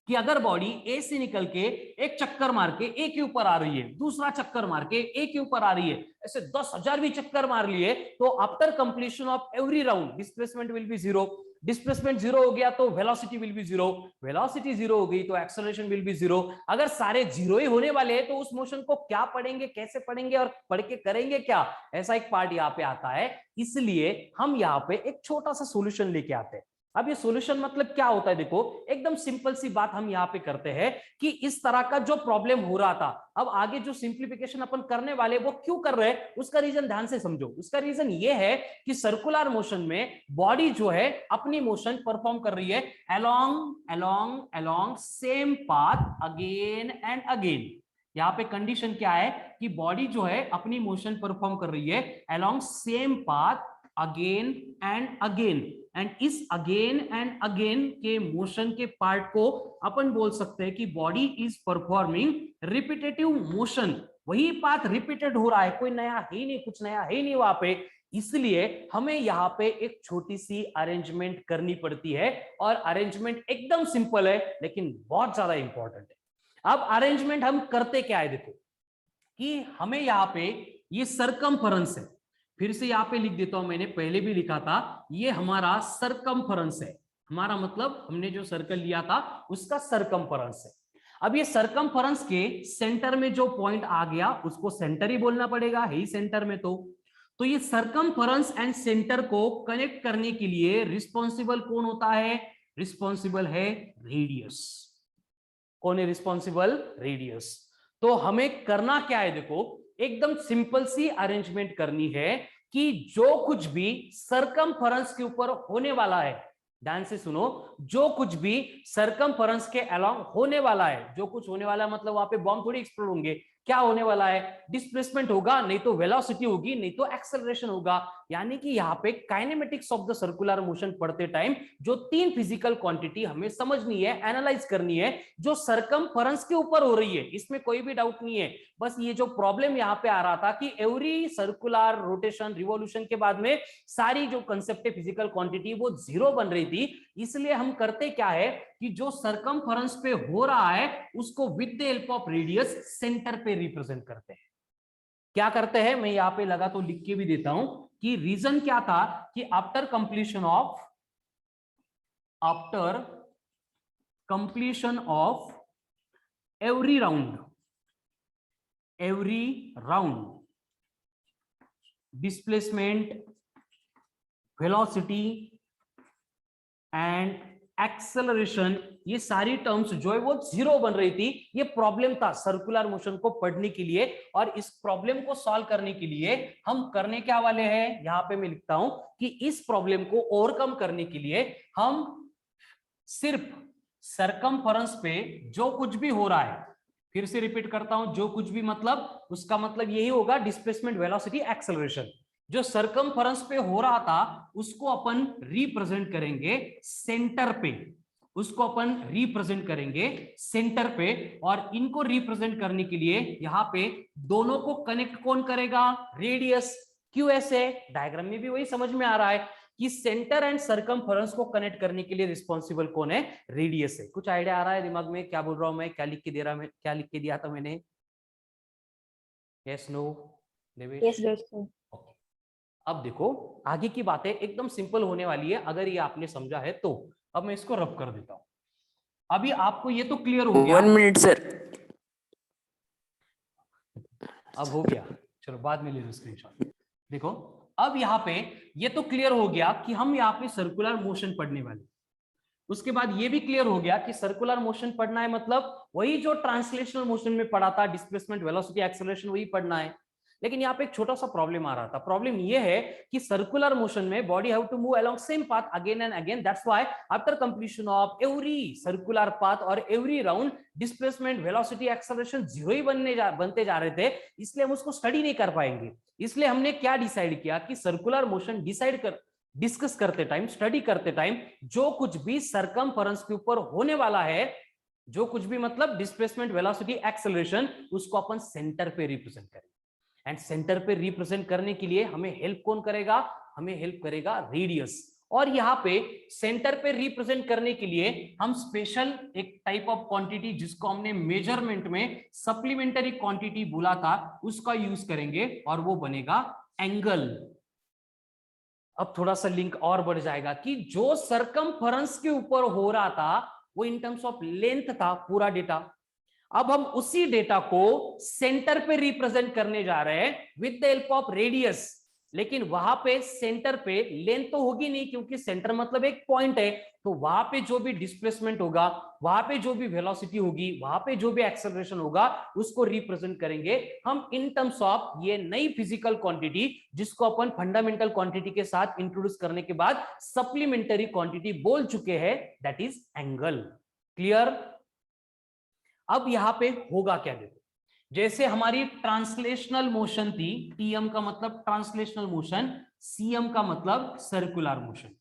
कि अगर बॉडी ए से निकल के एक चक्कर मार के ए के ऊपर आ रही है, दूसरा चक्कर मार के ए के ऊपर आ रही है, ऐसे 10,000 भी चक्कर मार लिए, तो after completion of every round displacement will be zero. Displacement zero हो गया तो velocity will be zero, velocity zero हो गई तो एक्सेलरेशन विल बी जीरो। अगर सारे जीरो ही होने वाले हैं तो उस मोशन को क्या पढ़ेंगे, कैसे पढ़ेंगे और पढ़ के करेंगे क्या, ऐसा एक पार्ट यहाँ पे आता है। इसलिए हम यहाँ पे एक छोटा सा सोल्यूशन लेके आते हैं। अब ये सॉल्यूशन मतलब क्या होता है, देखो एकदम सिंपल सी बात हम यहाँ पे करते हैं कि इस तरह का जो प्रॉब्लम हो रहा था, अब आगे जो सिंप्लीफिकेशन अपन करने वाले वो क्यों कर रहे हैं, उसका रीजन ध्यान से समझो। उसका रीजन ये है कि सर्कुलर मोशन में बॉडी जो है अपनी मोशन परफॉर्म कर रही है along along along same path again and again. यहाँ पे कंडीशन क्या है कि बॉडी जो है अपनी मोशन परफॉर्म कर रही है along same path again and again, and इस अगेन एंड अगेन के मोशन के पार्ट को अपन बोल सकते हैं कि body is performing repetitive motion. वही पाथ रिपीटेड हो रहा है, कोई नया है ही नहीं, कुछ नया है ही नहीं वहां पे। इसलिए हमें यहाँ पे एक छोटी सी अरेंजमेंट करनी पड़ती है, और अरेंजमेंट एकदम सिंपल है लेकिन बहुत ज्यादा इंपॉर्टेंट है। अब अरेंजमेंट हम करते क्या है, देखो कि हमें यहाँ पे ये सरकमफेरेंस है, फिर से यहाँ पे लिख देता हूं, मैंने पहले भी लिखा था, ये हमारा सरकमफेरेंस है। हमारा मतलब हमने जो सर्कल लिया था उसका सरकमफेरेंस है। अब ये सरकमफेरेंस के सेंटर में जो पॉइंट आ गया उसको सेंटर ही बोलना पड़ेगा, है ही सेंटर में। तो ये सरकमफेरेंस एंड सेंटर को कनेक्ट करने के लिए रिस्पॉन्सिबल कौन होता है, रिस्पॉन्सिबल है रेडियस। कौन है रिस्पॉन्सिबल, रेडियस। तो हमें करना क्या है, देखो एकदम सिंपल सी अरेंजमेंट करनी है कि जो कुछ भी सरकमफेरेंस के ऊपर होने वाला है, ध्यान से सुनो, जो कुछ भी सरकमफेरेंस के अलोंग होने वाला है, जो कुछ होने वाला है मतलब वहां पे बॉम्ब थोड़ी एक्सप्लोड होंगे, क्या होने वाला है, डिस्प्लेसमेंट होगा, नहीं तो वेलोसिटी होगी, नहीं तो एक्सेलरेशन होगा। यानी कि यहाँ पे kinematics of the circular motion पढ़ते टाइम जो 3 फिजिकल क्वांटिटी हमें समझनी है, एनालाइज करनी है, जो सरकमफेरेंस के ऊपर हो रही है, इसमें कोई भी डाउट नहीं है। बस ये जो प्रॉब्लम यहाँ पे आ रहा था कि एवरी सर्कुलर रोटेशन रिवॉल्यूशन के बाद में सारी जो कंसेप्ट है फिजिकल क्वांटिटी वो जीरो बन रही थी। इसलिए हम करते क्या है कि जो सरकमफेरेंस पे हो रहा है उसको with the help of radius centre पे रिप्रेजेंट करते हैं। क्या करते हैं, मैं यहाँ पे लगा तो लिख के भी देता हूं कि रीजन क्या था कि after completion of every round displacement, velocity and acceleration, ये सारी टर्म्स जो है वो जीरो बन रही थी। ये प्रॉब्लम था सर्कुलर मोशन को पढ़ने के लिए, और इस प्रॉब्लम को सॉल्व करने के लिए हम करने क्या वाले हैं, यहां पे मैं लिखता हूं कि इस प्रॉब्लम को ओवरकम करने के लिए हम सिर्फ सरकमफेरेंस पे जो कुछ भी हो रहा है, फिर से रिपीट करता हूं, जो कुछ भी मतलब उसका मतलब यही होगा डिस्प्लेसमेंट, वेलोसिटी, एक्सेलरेशन। जो सरकमफेरेंस पे हो रहा था उसको अपन रिप्रेजेंट करेंगे सेंटर पे, उसको अपन रिप्रेजेंट करेंगे सेंटर पे। और इनको रिप्रेजेंट करने के लिए यहाँ पे दोनों को कनेक्ट कौन करेगा, रेडियस। क्यों ऐसे, डायग्राम में भी वही समझ में आ रहा है कि सेंटर एंड सरकमफेरेंस को कनेक्ट करने के लिए रिस्पॉन्सिबल कौन है, रेडियस है। कुछ आइडिया आ रहा है दिमाग में, क्या बोल रहा हूं मैं, क्या लिख के दे रहा, मैं क्या लिख के दिया था मैंने, yes no Devesh? Yes sir. अब देखो आगे की बातें एकदम सिंपल होने वाली है अगर ये आपने समझा है तो। अब मैं इसको रब कर देता हूं। अभी आपको ये तो क्लियर हो गया, 1 मिनट सर। अब हो गया, चलो बाद में ले लो स्क्रीनशॉट। देखो अब यहाँ पे ये तो क्लियर हो गया कि हम यहाँ पे सर्कुलर मोशन पढ़ने वाले। उसके बाद ये भी क्लियर हो गया कि सर्कुलर मोशन पढ़ना है मतलब वही जो ट्रांसलेशनल मोशन में पढ़ा था, डिस्प्लेसमेंट, वेलोसिटी, एक्सेलरेशन, वही पढ़ना है। लेकिन यहाँ पे एक छोटा सा प्रॉब्लम आ रहा था। प्रॉब्लम ये है कि सर्कुलर मोशन में body have to move along same path again and again, that's why after completion of every circular path और every round displacement, velocity, acceleration zero ही बनते जा रहे थे। इसलिए हम उसको स्टडी नहीं कर पाएंगे। इसलिए हमने क्या डिसाइड किया कि सर्कुलर मोशन डिस्कस करते टाइम, स्टडी करते टाइम जो कुछ भी सरकमफेरेंस के ऊपर होने वाला है, जो कुछ भी मतलब डिस्प्लेसमेंट, वेलोसिटी, एक्सेलरेशन, उसको अपन सेंटर पे रिप्रेजेंट करेंगे। एंड सेंटर पे रिप्रेजेंट करने के लिए हमें हेल्प कौन करेगा? हमें हेल्प करेगा रेडियस। और यहाँ पे सेंटर पे रिप्रेजेंट करने के लिए हम स्पेशल एक टाइप ऑफ क्वांटिटी, जिसको हमने मेजरमेंट में सप्लीमेंटरी क्वांटिटी बोला था, उसका यूज करेंगे और वो बनेगा एंगल। अब थोड़ा सा लिंक और बढ़ जाएगा कि जो सरकमफेरेंस के ऊपर हो रहा था वो इन टर्म्स ऑफ लेंथ था पूरा डेटा। अब हम उसी डेटा को सेंटर पे रिप्रेजेंट करने जा रहे हैं with the help of radius. लेकिन वहां पे सेंटर पे लेंथ तो होगी नहीं, क्योंकि सेंटर मतलब एक पॉइंट है, तो वहां पे जो भी डिस्प्लेसमेंट होगा, वहां पे जो भी वेलोसिटी होगी, वहां पे जो भी एक्सेलरेशन होगा, उसको रिप्रेजेंट करेंगे हम इन टर्म्स ऑफ ये नई फिजिकल क्वांटिटी, जिसको अपन फंडामेंटल क्वांटिटी के साथ इंट्रोड्यूस करने के बाद सप्लीमेंटरी क्वांटिटी बोल चुके हैं, दैट इज एंगल। क्लियर? अब यहां पे होगा क्या, देखो, जैसे हमारी ट्रांसलेशनल मोशन थी, टीएम का मतलब ट्रांसलेशनल मोशन, सीएम का मतलब सर्कुलर मोशन।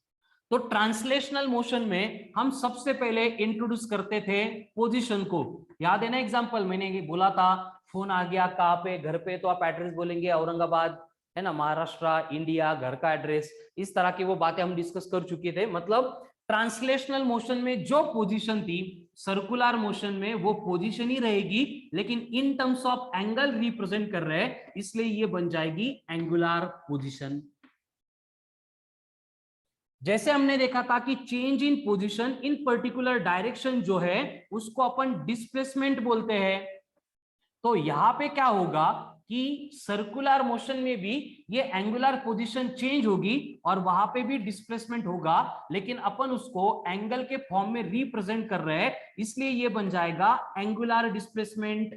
तो ट्रांसलेशनल मोशन में हम सबसे पहले इंट्रोड्यूस करते थे पोजीशन को। याद है ना एग्जांपल मैंने ये बोला था, फोन आ गया कहाँ पे, घर पे, तो आप एड्रेस बोलेंगे औरंगाबाद, है ना, महाराष्ट्र, इंडिया, घर का एड्रेस, इस तरह की वो बातें हम डिस्कस कर चुके थे। मतलब ट्रांसलेशनल मोशन में जो पोजीशन थी, सर्कुलर मोशन में वो पोजीशन ही रहेगी, लेकिन इन टर्म्स ऑफ एंगल रिप्रेजेंट कर रहे हैं, इसलिए ये बन जाएगी एंगुलर पोजीशन। जैसे हमने देखा था कि change in position in particular direction जो है उसको अपन डिस्प्लेसमेंट बोलते हैं। तो यहां पे क्या होगा कि सर्कुलर मोशन में भी ये एंगुलर पोजीशन चेंज होगी और वहां पे भी डिस्प्लेसमेंट होगा, लेकिन अपन उसको एंगल के फॉर्म में रिप्रेजेंट कर रहे हैं, इसलिए ये बन जाएगा एंगुलर डिस्प्लेसमेंट।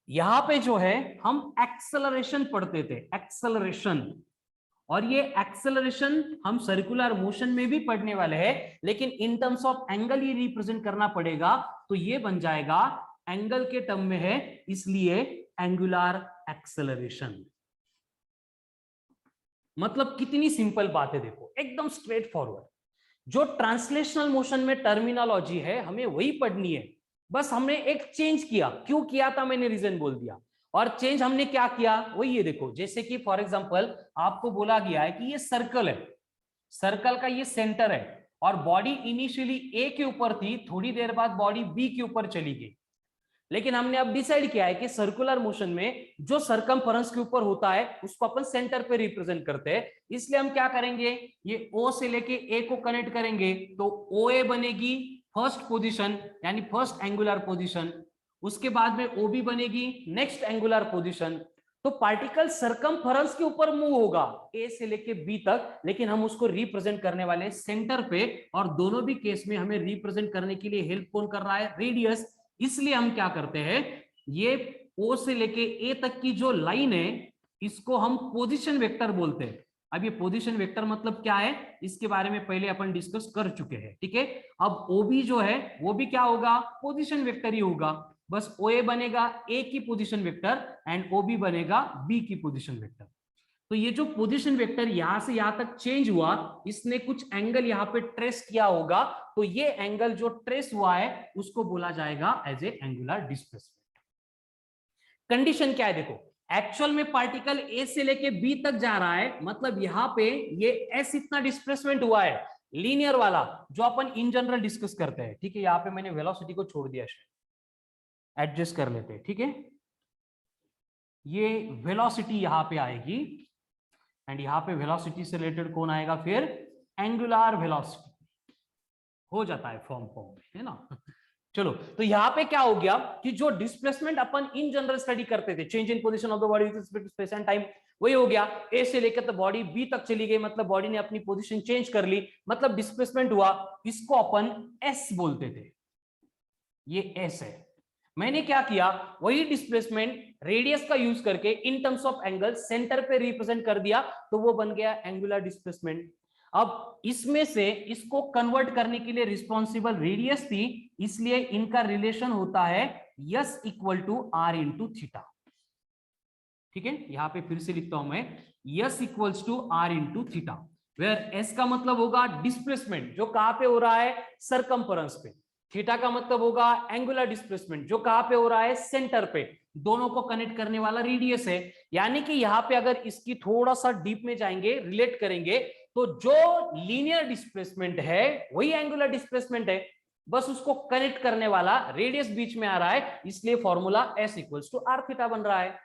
यहां पे जो है हम एक्सेलरेशन पढ़ते थे, एक्सेलरेशन, और ये एक्सेलरेशन हम सर्कुलर मोशन में भी पढ़ने वाले हैं, लेकिन इन terms of angle he represent करना पड़ेगा, तो ये बन जाएगा एंगल के टर्म में है, इसलिए एंगुलर एक्सेलरेशन। मतलब कितनी सिंपल बात है, देखो एकदम स्ट्रेट फॉरवर्ड। जो ट्रांसलेशनल मोशन में टर्मिनोलॉजी है हमें वही पढ़नी है, बस हमने एक चेंज किया। क्यों किया था मैंने रीजन बोल दिया, और चेंज हमने क्या किया वही ये देखो। जैसे कि फॉर एग्जांपल आपको बोला गया है कि ये सर्कल है, सर्कल का ये सेंटर है, और बॉडी इनिशियली ए के ऊपर थी, थोड़ी देर बाद बॉडी बी के ऊपर चली गई, लेकिन हमने अब डिसाइड किया है कि सर्कुलर मोशन में जो सरकमफेरेंस के ऊपर होता है उसको अपन सेंटर पे रिप्रेजेंट करते हैं, इसलिए हम क्या करेंगे, ये ओ से लेके ए को कनेक्ट करेंगे, तो ओ ए बनेगी फर्स्ट पोजीशन यानी फर्स्ट एंगुलर पोजीशन, उसके बाद में ओ बी बनेगी नेक्स्ट एंगुलर पोजीशन। तो पार्टिकल सरकमफेरेंस के ऊपर मूव होगा ए से लेके बी तक, लेकिन हम उसको रिप्रेजेंट करने वाले सेंटर पे, और दोनों भी केस में हमें रिप्रेजेंट करने के लिए हेल्प कौन कर रहा है, रेडियस। इसलिए हम क्या करते हैं, ये ओ से लेके ए तक की जो लाइन है इसको हम पोजीशन वेक्टर बोलते हैं। अब ये पोजीशन वेक्टर मतलब क्या है, इसके बारे में पहले अपन डिस्कस कर चुके हैं, ठीक है। अब ओबी जो है वो भी क्या होगा, पोजीशन वेक्टर ही होगा, बस ओए बनेगा ए की पोजीशन वेक्टर एंड ओबी बनेगा बी की पोजीशन वेक्टर। तो ये जो पोजीशन वेक्टर यहां से यहां तक चेंज हुआ, इसने कुछ एंगल यहां पे ट्रेस किया होगा, तो ये एंगल जो ट्रेस हुआ है उसको बोला जाएगा as a angular displacement. Condition क्या है, देखो एक्चुअल में पार्टिकल ए से लेके बी तक जा रहा है, मतलब यहां पे ये एस इतना डिस्प्लेसमेंट हुआ है, लीनियर वाला जो अपन इन जनरल डिस्कस करते हैं, ठीक है। यहां पे मैंने वेलोसिटी को छोड़ दिया, एडजस्ट कर लेते हैं, ठीक है। ये वेलोसिटी यहां पे आएगी, एंड यहां पे वेलोसिटी से रिलेटेड कौन आएगा, फिर एंगुलर वेलोसिटी हो जाता है फॉर्म में, है ना। चलो, तो यहां पे क्या हो गया कि जो डिस्प्लेसमेंट अपन इन जनरल स्टडी करते थे, change in position of the body with respect to space and time, वही हो गया। ए से लेकर तो बॉडी बी तक चली गई, मतलब बॉडी ने अपनी पोजीशन चेंज कर ली, मतलब डिस्प्लेसमेंट हुआ, इसको अपन एस बोलते थे, ये एस है। मैंने क्या किया, वही डिस्प्लेसमेंट रेडियस का यूज करके इन टर्म्स ऑफ एंगल सेंटर पे रिप्रेजेंट कर दिया, तो वो बन गया एंगुलर डिस्प्लेसमेंट। अब इसमें से इसको कन्वर्ट करने के लिए रिस्पॉन्सिबल रेडियस थी, इसलिए इनका रिलेशन होता है S equal to R into theta, ठीक है। यहां पे फिर से लिखता हूं मैं, S equals to R into theta, where S का मतलब होगा डिस्प्लेसमेंट जो कहां पे हो रहा है, सरकमफरेंस पे। थीटा का मतलब होगा एंगुलर डिस्प्लेसमेंट जो कहां पे हो रहा है, सेंटर पे। दोनों को कनेक्ट करने वाला रेडियस है। यानी कि यहां पे अगर इसकी थोड़ा सा डीप में जाएंगे, रिलेट करेंगे, तो जो लीनियर डिस्प्लेसमेंट है वही एंगुलर डिस्प्लेसमेंट है, बस उसको कनेक्ट करने वाला रेडियस बीच में आ रहा है, इसलिए formula S equals to R theta बन रहा है।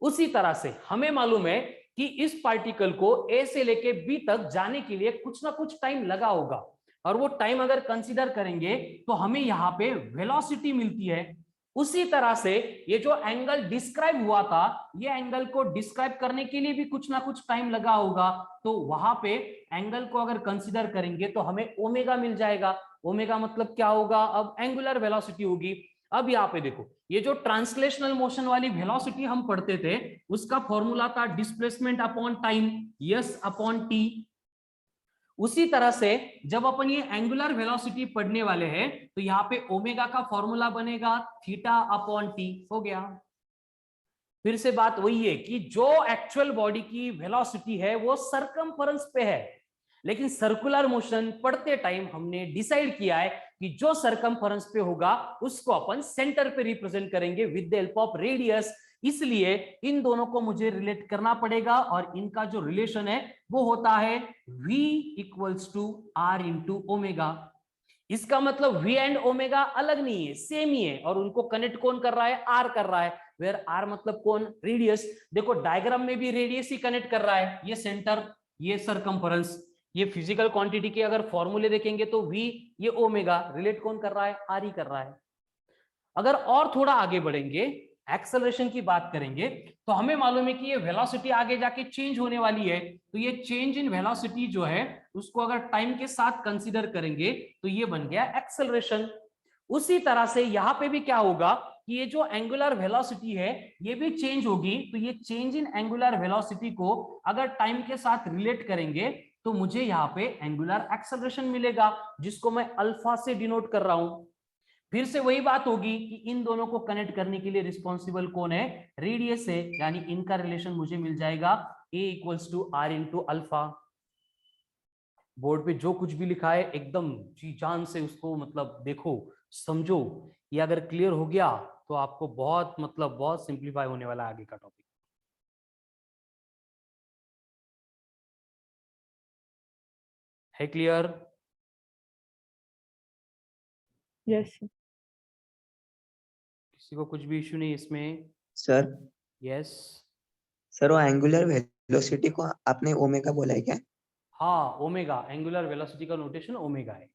उसी तरह से हमें मालूम है कि इस पार्टिकल को A से लेके B तक जाने के लिए कुछ ना कुछ टाइम लगा होगा, और वो टाइम अगर कंसीडर करेंगे तो हमें यहाँ पे वेलोसिटी मिलती है। उसी तरह से ये जो एंगल डिस्क्राइब हुआ था, ये एंगल को डिस्क्राइब करने के लिए भी कुछ ना कुछ टाइम लगा होगा, तो वहां पे एंगल को अगर कंसीडर करेंगे तो हमें ओमेगा मिल जाएगा। ओमेगा मतलब क्या होगा, अब एंगुलर वेलोसिटी होगी। अब यहाँ पे देखो, ये जो ट्रांसलेशनल मोशन वाली वेलोसिटी हम पढ़ते थे, उसका फॉर्मूला था displacement upon time, yes upon T. उसी तरह से जब अपन ये एंगुलर वेलोसिटी पढ़ने वाले हैं, तो यहाँ पे ओमेगा का फॉर्मूला बनेगा थीटा अपॉन टी, हो गया। फिर से बात वही है कि जो एक्चुअल बॉडी की वेलोसिटी है वो सरकमफरेंस पे है, लेकिन सर्कुलर मोशन पढ़ते टाइम हमने डिसाइड किया है कि जो सरकमफरेंस पे होगा उसको अपन सेंटर पे रिप्रेजेंट करेंगे with the help of radius. इसलिए इन दोनों को मुझे रिलेट करना पड़ेगा, और इनका जो रिलेशन है वो होता है V equals to R into omega. इसका मतलब V एंड ओमेगा अलग नहीं है, सेम ही है, और उनको कनेक्ट कौन कर रहा है, R कर रहा है। वेयर R मतलब कौन, रेडियस। देखो डायग्राम में भी रेडियस ही कनेक्ट कर रहा है, ये सेंटर, ये सरकमफरेंस। ये फिजिकल क्वांटिटी के अगर फॉर्मूले देखेंगे तो V, ये ओमेगा, रिलेट कौन कर रहा है, R ही कर रहा है। अगर और थोड़ा आगे बढ़ेंगे, एक्सेलरेशन की बात करेंगे, तो हमें मालूम है कि ये वेलोसिटी आगे जाके चेंज होने वाली है, तो ये चेंज इन वेलोसिटी जो है उसको अगर टाइम के साथ कंसीडर करेंगे तो ये बन गया एक्सेलरेशन। उसी तरह से यहां पे भी क्या होगा कि ये जो एंगुलर वेलोसिटी है ये भी चेंज होगी, तो ये चेंज इन एंगुलर वेलोसिटी को अगर टाइम के साथ रिलेट करेंगे तो मुझे यहाँ पे एंगुलर एक्सेलरेशन मिलेगा, जिसको मैं अल्फा से डिनोट कर रहा हूं। फिर से वही बात होगी कि इन दोनों को कनेक्ट करने के लिए रिस्पॉन्सिबल कौन है, रेडियस है, यानी इनका रिलेशन मुझे मिल जाएगा A equals to R into alpha. Board पे जो कुछ भी लिखा है एकदम जी जान से उसको मतलब देखो, समझो। ये अगर क्लियर हो गया तो आपको बहुत मतलब बहुत सिंप्लीफाई होने वाला है आगे का टॉपिक। है क्लियर? यस किसी को कुछ भी इश्यू नहीं इसमें? Sir yes. सर वो एंगुलर वेलोसिटी को आपने ओमेगा बोला है क्या? हाँ, ओमेगा, एंगुलर वेलोसिटी का नोटेशन ओमेगा है।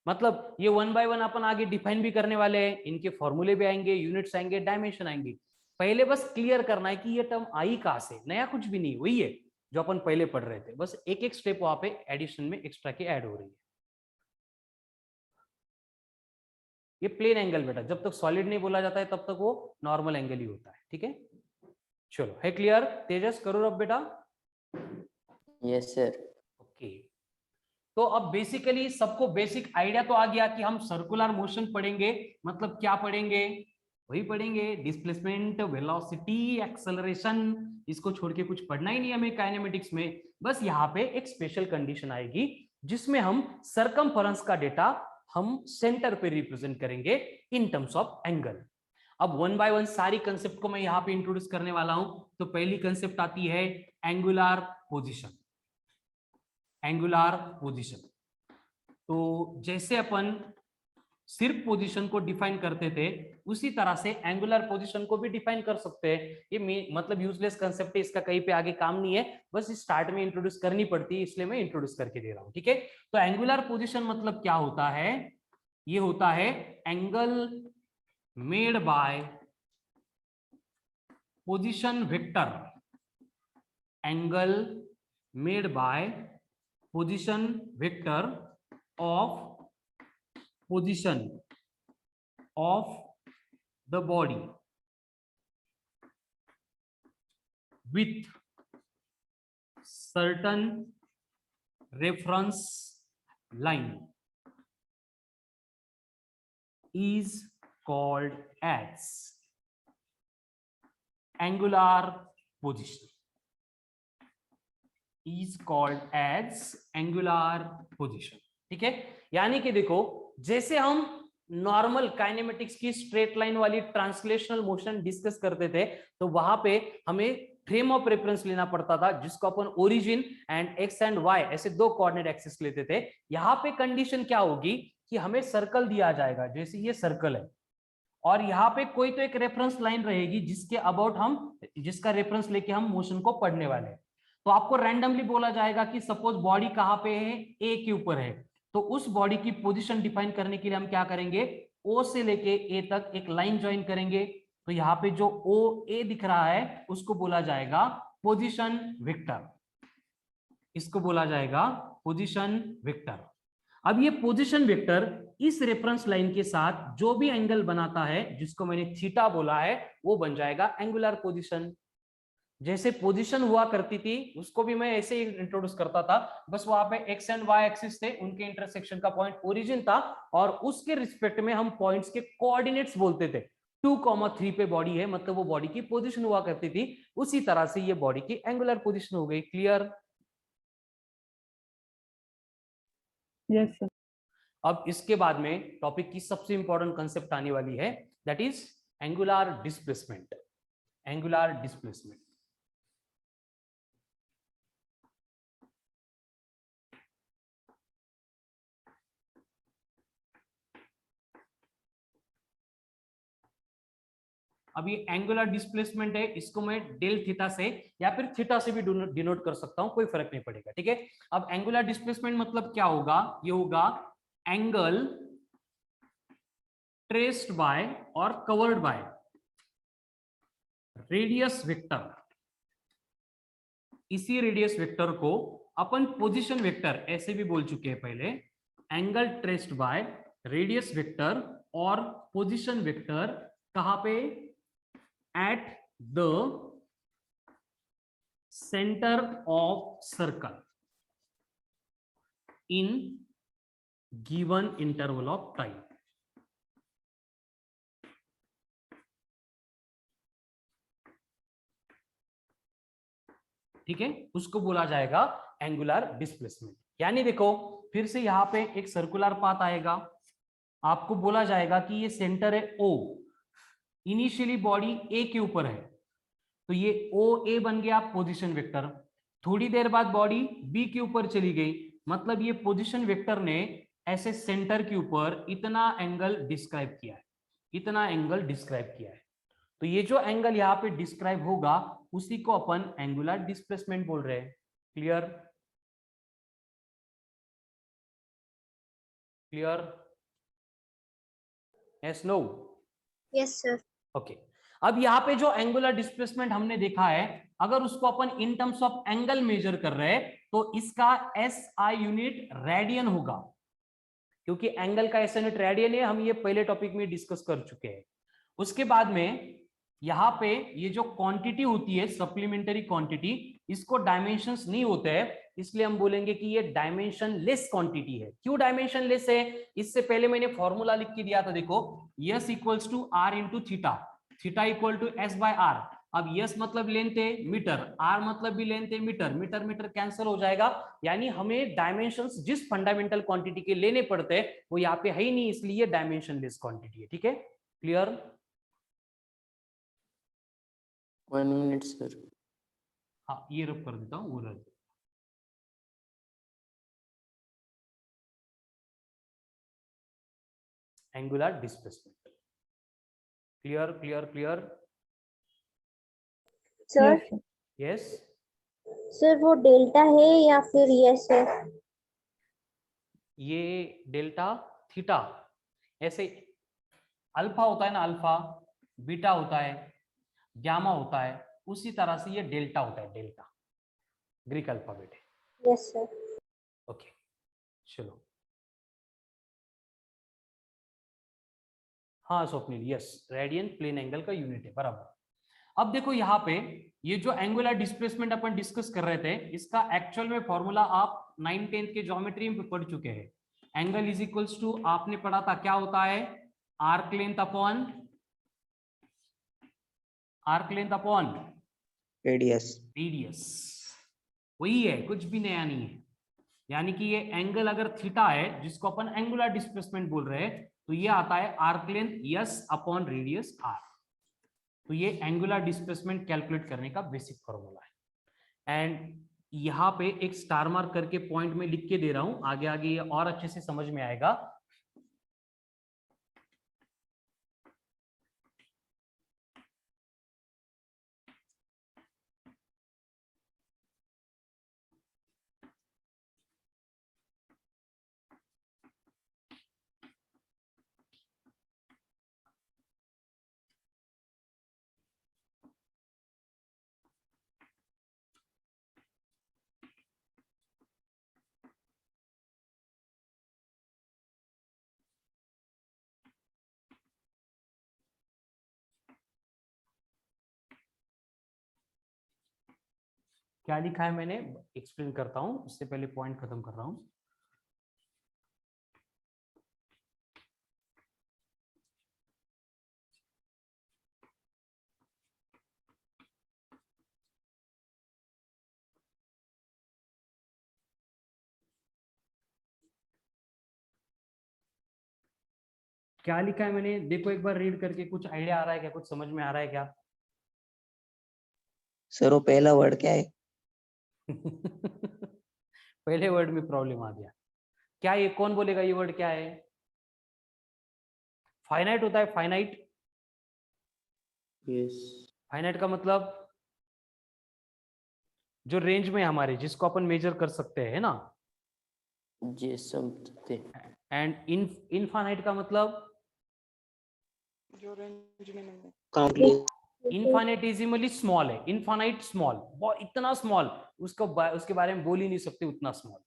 मतलब ये वन बाय वन अपन आगे डिफाइन भी करने वाले हैं, इनके फॉर्मूले भी आएंगे, यूनिट्स आएंगे, डायमेंशन आएंगे। पहले बस क्लियर करना है कि ये टर्म आई कहां से, नया कुछ भी नहीं, वही है जो अपन पहले पढ़ रहे थे, बस एक एक स्टेप वहां पे एडिशन में एक्स्ट्रा की ऐड हो रही है। ये प्लेन एंगल बेटा, जब तक सॉलिड नहीं बोला जाता है तब तक वो नॉर्मल एंगल ही होता है, ठीक है। चलो है क्लियर? तेजस करो अब बेटा। Yes sir. ओके, तो अब बेसिकली सबको बेसिक आइडिया तो आ गया कि हम सर्कुलर मोशन पढ़ेंगे, मतलब क्या पढ़ेंगे, वही पढ़ेंगे, डिस्प्लेसमेंट, वेलोसिटी, एक्सेलरेशन। इसको छोड़ के कुछ पढ़ना ही नहीं हमें काइनेमेटिक्स में। बस यहाँ पे एक स्पेशल कंडीशन आएगी जिसमें हम सरकमफरेंस का डेटा हम सेंटर पे रिप्रेजेंट करेंगे इन टर्म्स ऑफ एंगल। अब वन बाय वन सारी कंसेप्ट को मैं यहाँ पे इंट्रोड्यूस करने वाला हूं। तो पहली कंसेप्ट आती है एंगुलर पोजिशन। एंगुलर पोजीशन, तो जैसे अपन सिर्फ पोजीशन को डिफाइन करते थे उसी तरह से एंगुलर पोजीशन को भी डिफाइन कर सकते हैं। ये मतलब यूजलेस कंसेप्ट है, इसका कहीं पे आगे काम नहीं है, बस स्टार्ट में इंट्रोड्यूस करनी पड़ती है, इसलिए मैं इंट्रोड्यूस करके दे रहा हूं, ठीक है। तो एंगुलर पोजीशन मतलब क्या होता है, ये होता है angle made by position vector, angle made by position vector of position of the body with certain reference line is called as angular position. Is called as angular position. ठीक है, यानी कि देखो जैसे हम नॉर्मल काइनेमेटिक्स की स्ट्रेट लाइन वाली ट्रांसलेशनल मोशन डिस्कस करते थे, तो वहां पे हमें फ्रेम ऑफ रेफरेंस लेना पड़ता था, जिसको अपन origin and x and y ऐसे दो कोऑर्डिनेट एक्सिस लेते थे। यहाँ पे कंडीशन क्या होगी कि हमें सर्कल दिया जाएगा, जैसे ये सर्कल है, और यहाँ पे कोई तो एक रेफरेंस लाइन रहेगी जिसके अबाउट हम, जिसका रेफरेंस लेके हम मोशन को पढ़ने वाले हैं। तो आपको रैंडमली बोला जाएगा कि सपोज बॉडी कहाँ पे है, ए के ऊपर है, तो उस बॉडी की पोजीशन डिफाइन करने के लिए हम क्या करेंगे, ओ से लेके ए तक एक लाइन ज्वाइन करेंगे। तो यहाँ पे जो ओ ए दिख रहा है उसको बोला जाएगा पोजीशन वेक्टर, इसको बोला जाएगा पोजीशन वेक्टर। अब ये पोजीशन वेक्टर इस रेफरेंस लाइन के साथ जो भी एंगल बनाता है, जिसको मैंने थीटा बोला है, वो बन जाएगा एंगुलर पोजीशन। जैसे पोजीशन हुआ करती थी उसको भी मैं ऐसे ही इंट्रोड्यूस करता था, बस वहां पे एक्स एंड वाई एक्सिस थे, उनके इंटरसेक्शन का पॉइंट ओरिजिन था, और उसके रिस्पेक्ट में हम पॉइंट्स के कोऑर्डिनेट्स बोलते थे। 2,3 पे बॉडी है, मतलब वो बॉडी की पोजीशन हुआ करती थी। उसी तरह से ये बॉडी की एंगुलर पोजीशन हो गई। क्लियर? Yes, sir. अब इसके बाद में टॉपिक की सबसे इंपॉर्टेंट कंसेप्ट आने वाली है, that is angular displacement. Angular displacement अब ये एंगुलर डिस्प्लेसमेंट है, इसको मैं डेल थीटा से या फिर थीटा से भी डिनोट कर सकता हूं, कोई फर्क नहीं पड़ेगा। ठीक है, अब एंगुलर डिस्प्लेसमेंट मतलब क्या होगा, ये होगा एंगल ट्रेस्ड बाय और कवर्ड बाय रेडियस वेक्टर। इसी रेडियस वेक्टर को अपन पोजीशन वेक्टर ऐसे भी बोल चुके हैं पहले। Angle traced by radius vector और पोजीशन वेक्टर कहां पे, at the center of circle in given interval of time। ठीक है, उसको बोला जाएगा एंगुलर डिस्प्लेसमेंट। यानी देखो फिर से यहां पे एक सर्कुलर पाथ आएगा, आपको बोला जाएगा कि ये सेंटर है ओ, इनिशियली बॉडी ए के ऊपर है, तो ये ओ ए बन गया पोजीशन वेक्टर। थोड़ी देर बाद बॉडी बी के ऊपर चली गई, मतलब ये पोजीशन वेक्टर ने ऐसे सेंटर के ऊपर इतना एंगल डिस्क्राइब किया है, इतना एंगल डिस्क्राइब किया है। तो ये जो एंगल यहाँ पे डिस्क्राइब होगा उसी को अपन एंगुलर डिस्प्लेसमेंट बोल रहे हैं। Clear? Clear? Yes no? Yes sir. Okay, अब यहाँ पे जो एंगुलर डिस्प्लेसमेंट हमने देखा है, अगर उसको अपन in terms of angle measure कर रहे हैं तो इसका एसआई यूनिट रेडियन होगा, क्योंकि एंगल का एसआई यूनिट रेडियन है, हम ये पहले टॉपिक में डिस्कस कर चुके हैं। उसके बाद में यहाँ पे ये जो क्वांटिटी होती है सप्लीमेंटरी क्वांटिटी, इसको डायमेंशंस नहीं होते हैं, इसलिए हम बोलेंगे कि ये डायमेंशन लेस क्वांटिटी है। क्यों डायमेंशन लेस है? इससे पहले मैंने फॉर्मूला लिख के दिया था, देखो S equals to R into theta, theta equal to S by R. अब यस मतलब लेंथ है मीटर, आर मतलब भी लेंथ है मीटर, मीटर मीटर कैंसिल हो जाएगा, यानी हमें डायमेंशंस जिस फंडामेंटल क्वांटिटी के लेने पड़ते हैं वो यहाँ पे है ही नहीं, इसलिए डायमेंशन लेस क्वांटिटी है। ठीक है, क्लियर? 1 minute sir। हाँ, ये रब कर देता हूँ, वो रब। Angular displacement. Clear clear clear? Sir Yes, sir. Yes? Sir वो डेल्टा है या फिर यस है? ये डेल्टा थीटा, ऐसे अल्फा होता है ना, अल्फा बीटा होता है, गामा होता है, उसी तरह से ये डेल्टा होता है, डेल्टा ग्रीक अल्फाबेट है। Yes sir. ओके, चलो। हाँ Swapnil, yes, radian plane angle का यूनिट है, बराबर। अब देखो यहाँ पे ये जो एंगुलर डिस्प्लेसमेंट अपन डिस्कस कर रहे थे, इसका एक्चुअल में फॉर्मूला आप 9th 10th के ज्योमेट्री में पढ़ चुके हैं। एंगल इज इक्वल्स टू, आपने पढ़ा था क्या होता है, arc length upon radius. Radius वही है, कुछ भी नया नहीं है। यानी कि ये एंगल अगर थीटा है, जिसको अपन एंगुलर डिस्प्लेसमेंट बोल रहे हैं, तो ये आता है arc length S upon radius R. तो ये एंगुलर डिस्प्लेसमेंट कैलकुलेट करने का बेसिक फॉर्मूला है। एंड यहाँ पे एक स्टार मार्क करके पॉइंट में लिख के दे रहा हूं, आगे आगे ये और अच्छे से समझ में आएगा। क्या लिखा है मैंने एक्सप्लेन करता हूं, उससे पहले पॉइंट खत्म कर रहा हूं। क्या लिखा है मैंने, देखो एक बार रीड करके, कुछ आइडिया आ रहा है क्या, कुछ समझ में आ रहा है क्या? सर वो पहला वर्ड क्या है? पहले वर्ड में प्रॉब्लम आ गया क्या? ये कौन बोलेगा ये वर्ड क्या है? फाइनाइट होता है, फाइनाइट। यस। फाइनाइट का मतलब जो रेंज में हमारे, जिसको अपन मेजर कर सकते हैं ना। जी समझते। एंड इनफाइनाइट का मतलब जो रेंज में नहीं है। काउंटलेस। इनफाइनेटिजिमली स्मॉल है। इनफाइनाइट स्मॉल, बहुत इतना स्मॉल, उसके बारे में बोल ही नहीं सकते, उतना स्मॉल।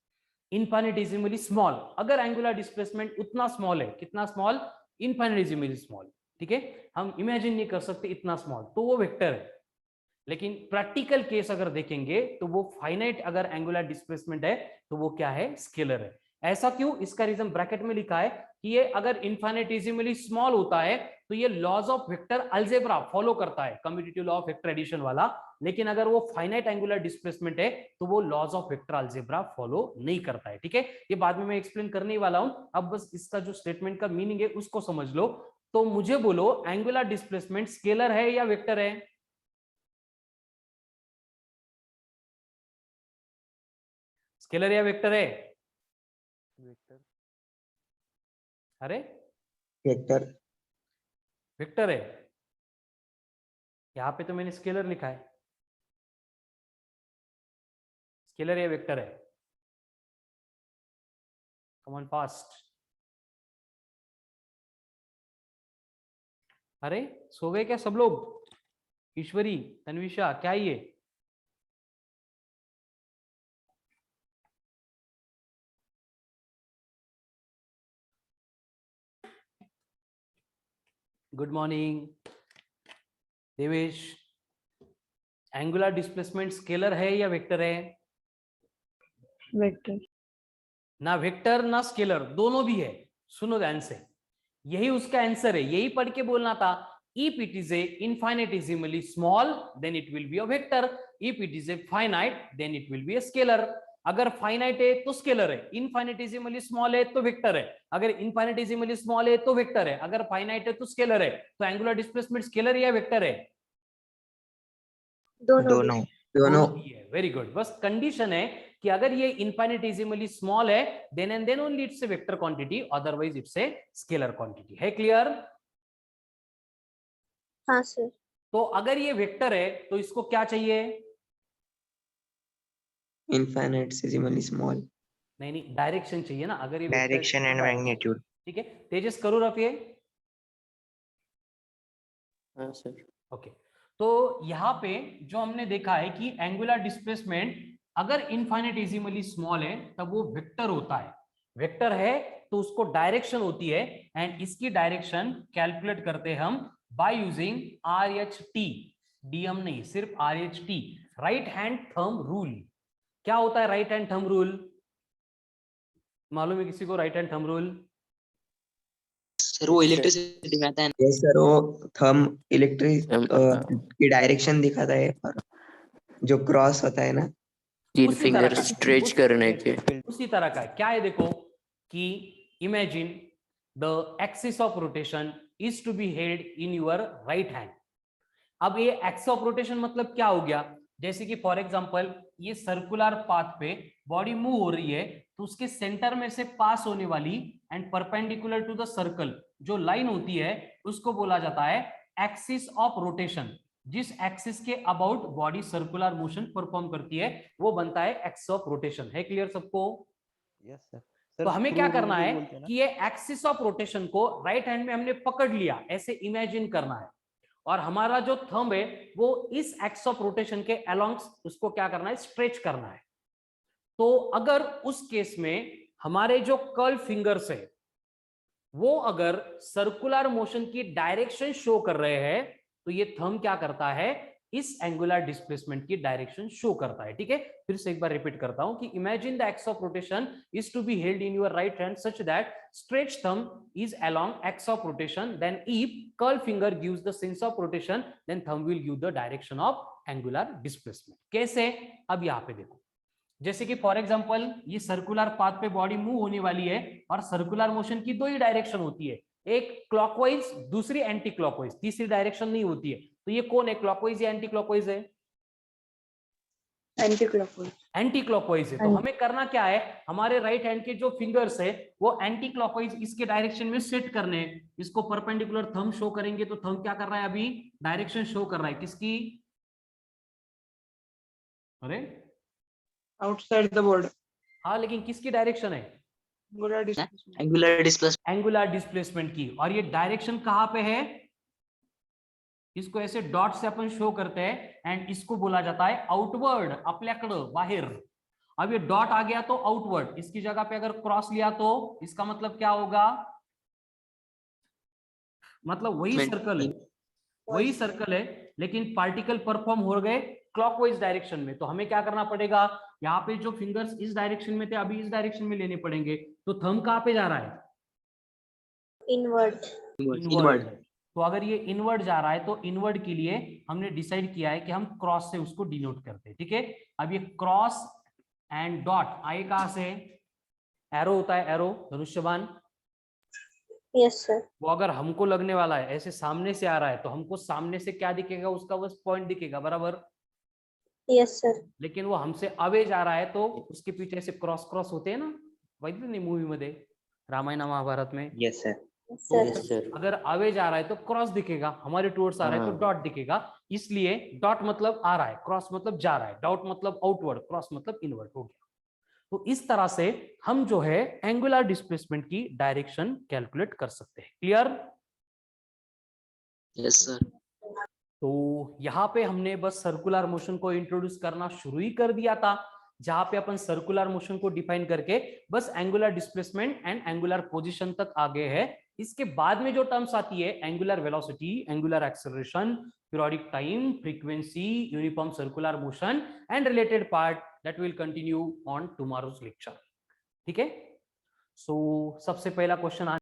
इनफाइनेटिजिमली स्मॉल, अगर एंगुलर डिस्प्लेसमेंट उतना स्मॉल है, कितना स्मॉल? इनफाइनेटिजिमली स्मॉल। ठीक है, हम इमेजिन नहीं कर सकते इतना स्मॉल, तो वो वेक्टर है। लेकिन प्रैक्टिकल केस अगर देखेंगे तो वो फाइनाइट अगर एंगुलर डिस्प्लेसमेंट है तो वो क्या है? स्केलर है। ऐसा क्यों? इसका रीजन ब्रैकेट में लिखा है कि ये अगर इनफाइनेटिजिमली स्मॉल होता है तो ये laws of vector algebra follow करता है, commutative law of vector addition वाला। लेकिन अगर वो फाइनाइट एंगुलर डिस्प्लेसमेंट है तो वो laws of vector algebra follow नहीं करता है। ठीक है, ये बाद में मैं एक्सप्लेन करने ही वाला हूं, अब बस इसका जो स्टेटमेंट का मीनिंग है उसको समझ लो। तो मुझे बोलो, एंगुलर डिस्प्लेसमेंट स्केलर है या वेक्टर है? स्केलर या वेक्टर है? वेक्टर। अरे वेक्टर। वेक्टर है। यहां पे तो मैंने स्केलर लिखा है। स्केलर या वेक्टर है? कम ऑन फास्ट। अरे सो गए क्या सब लोग? ईश्वरी, तन्विशा, क्या ये? Good morning Devesh. Angular displacement scalar है या वेक्टर है? वेक्टर। ना वेक्टर ना स्केलर, दोनों भी है। सुनो ध्यान से, यही उसका आंसर है, यही पढ़ के बोलना था। If it is a infinitesimally small, then it will be a vector. If it is a finite, then it will be a scalar. अगर फाइनाइट है तो स्केलर है, इनफाइनेटिजिमली स्मॉल है तो वेक्टर है। अगर इनफाइनेटिजिमली स्मॉल है तो वेक्टर है, अगर फाइनाइट है तो स्केलर है। तो एंगुलर डिस्प्लेसमेंट स्केलर या वेक्टर है? दोनों। दोनों। Very good. बस कंडीशन है कि अगर ये इनफाइनेटिजिमली स्मॉल है, then and then only it's a vector quantity, otherwise it's a scalar quantity. है क्लियर? हाँ सर। तो अगर ये वेक्टर है तो इसको क्या चाहिए? इनफाइनेटिसिमली स्मॉल। नहीं, डायरेक्शन चाहिए ना। अगर ये डायरेक्शन एंड मैग्नीट्यूड। ठीक है, तेजस करो रफ ये। हाँ सर। ओके, तो यहाँ पे जो हमने देखा है कि एंगुलर डिस्प्लेसमेंट अगर इनफाइनेटिजिमली स्मॉल है तब वो वेक्टर होता है। वेक्टर है तो उसको डायरेक्शन होती है, एंड इसकी डायरेक्शन कैलकुलेट करते हैं हम बाय यूजिंग RHT। DM नहीं, सिर्फ RHT, right hand thumb rule. क्या होता है राइट हैंड थंब रूल? मालूम है किसी को right hand thumb rule? Sir वो इलेक्ट्रिसिटी दिखाता है। यस सर, वो थंब इलेक्ट्रिक की डायरेक्शन दिखाता है, और जो क्रॉस होता है ना। तीन उसी फिंगर तरह का स्ट्रेच करने के। उसी तरह का है। क्या है देखो कि imagine the axis of rotation is to be held in your right hand. अब ये एक्सिस ऑफ रोटेशन मतलब क्या हो गया, जैसे कि फॉर एग्जांपल ये सर्कुलर पाथ पे बॉडी मूव हो रही है, तो उसके सेंटर में से पास होने वाली and perpendicular to the circle जो लाइन होती है उसको बोला जाता है एक्सिस ऑफ रोटेशन। जिस एक्सिस के about body circular motion perform करती है वो बनता है एक्सिस ऑफ रोटेशन। है क्लियर सबको? Yes sir. तो हमें क्या करना है कि ये एक्सिस ऑफ रोटेशन को राइट हैंड में हमने पकड़ लिया, ऐसे इमेजिन करना है, और हमारा जो थंब है वो इस एक्सिस ऑफ रोटेशन के अलोंग उसको क्या करना है, स्ट्रेच करना है। तो अगर उस केस में हमारे जो कर्ल फिंगर्स है वो अगर सर्कुलर मोशन की डायरेक्शन शो कर रहे हैं तो ये थंब क्या करता है, इस एंगुलर डिस्प्लेसमेंट की डायरेक्शन शो करता है। ठीक है, फिर से एक बार रिपीट करता हूं कि imagine the axis of rotation is to be held in your right hand such that stretch thumb is along axis of rotation, then if curl finger gives the sense of rotation then thumb will give the direction of angular displacement. कैसे? अब यहां पे देखो, जैसे कि फॉर एग्जांपल ये सर्कुलर पाथ पे बॉडी मूव होने वाली है और सर्कुलर मोशन की दो ही डायरेक्शन होती है, एक क्लॉकवाइज दूसरी एंटी क्लॉकवाइज, तीसरी डायरेक्शन नहीं होती है। तो ये कौन है, क्लॉकवाइज या एंटी क्लॉकवाइज है? Anti clockwise. एंटी क्लॉकवाइज है। तो हमें करना क्या है, हमारे राइट हैंड के जो फिंगर्स है वो एंटी क्लॉकवाइज इसके डायरेक्शन में सेट करने हैं। इसको परपेंडिकुलर थंब शो करेंगे तो थंब क्या कर रहा है, अभी डायरेक्शन शो कर रहा है किसकी, अरे आउटसाइड द बॉर्डर। हाँ लेकिन किसकी डायरेक्शन है, एंगुलर डिस्प्लेसमेंट। एंगुलर डिस्प्लेसमेंट की। और ये डायरेक्शन कहां पे है, इसको ऐसे डॉट से अपन शो करते हैं एंड इसको बोला जाता है आउटवर्ड, आपल्याकडं बाहेर। अब ये डॉट आ गया तो आउटवर्ड, इसकी जगह पे अगर क्रॉस लिया तो इसका मतलब क्या होगा, मतलब वही सर्कल है, वही सर्कल है लेकिन पार्टिकल परफॉर्म हो गए क्लॉकवाइज डायरेक्शन में। तो हमें क्या करना पड़ेगा, यहाँ पे जो फिंगर्स इस डायरेक्शन में थे अभी इस डायरेक्शन में लेने पड़ेंगे। तो थंब कहाँ पे जा रहा है, इनवर्ड। तो अगर ये इनवर्ड जा रहा है तो इनवर्ड के लिए हमने डिसाइड किया है कि हम क्रॉस से उसको डिनोट करते हैं। ठीक है, अब ये क्रॉस एंड डॉट आए कहां से, एरो होता है, एरो धनुष्यबाण। Yes sir. वो अगर हमको लगने वाला है ऐसे सामने से आ रहा है तो हमको सामने से क्या दिखेगा, उसका बस पॉइंट दिखेगा, बराबर। Yes sir. लेकिन वो हमसे अवे जा रहा है तो उसके पीछे से क्रॉस क्रॉस होते हैं ना, बघितलं नाही मूवी मध्ये, रामायण महाभारत में। Yes sir. तो अगर अवे जा रहा है तो क्रॉस दिखेगा, हमारे टूवर्ड्स आ रहा है तो डॉट दिखेगा। इसलिए डॉट मतलब आ रहा है, क्रॉस मतलब जा रहा है, डॉट मतलब आउटवर्ड, क्रॉस मतलब इनवर्ड हो गया। तो इस तरह से हम जो है एंगुलर डिस्प्लेसमेंट की डायरेक्शन कैलकुलेट कर सकते हैं। क्लियर? Yes sir. तो यहाँ पे हमने बस सर्कुलर मोशन को इंट्रोड्यूस करना शुरू ही कर दिया था, जहां पे अपन सर्कुलर मोशन को डिफाइन करके बस angular displacement and angular position तक आ गए हैं। इसके बाद में जो टर्म्स आती है, angular velocity, angular acceleration, periodic time, frequency, uniform circular motion and related part, that will continue on tomorrow's lecture. ठीक है, सो सबसे पहला क्वेश्चन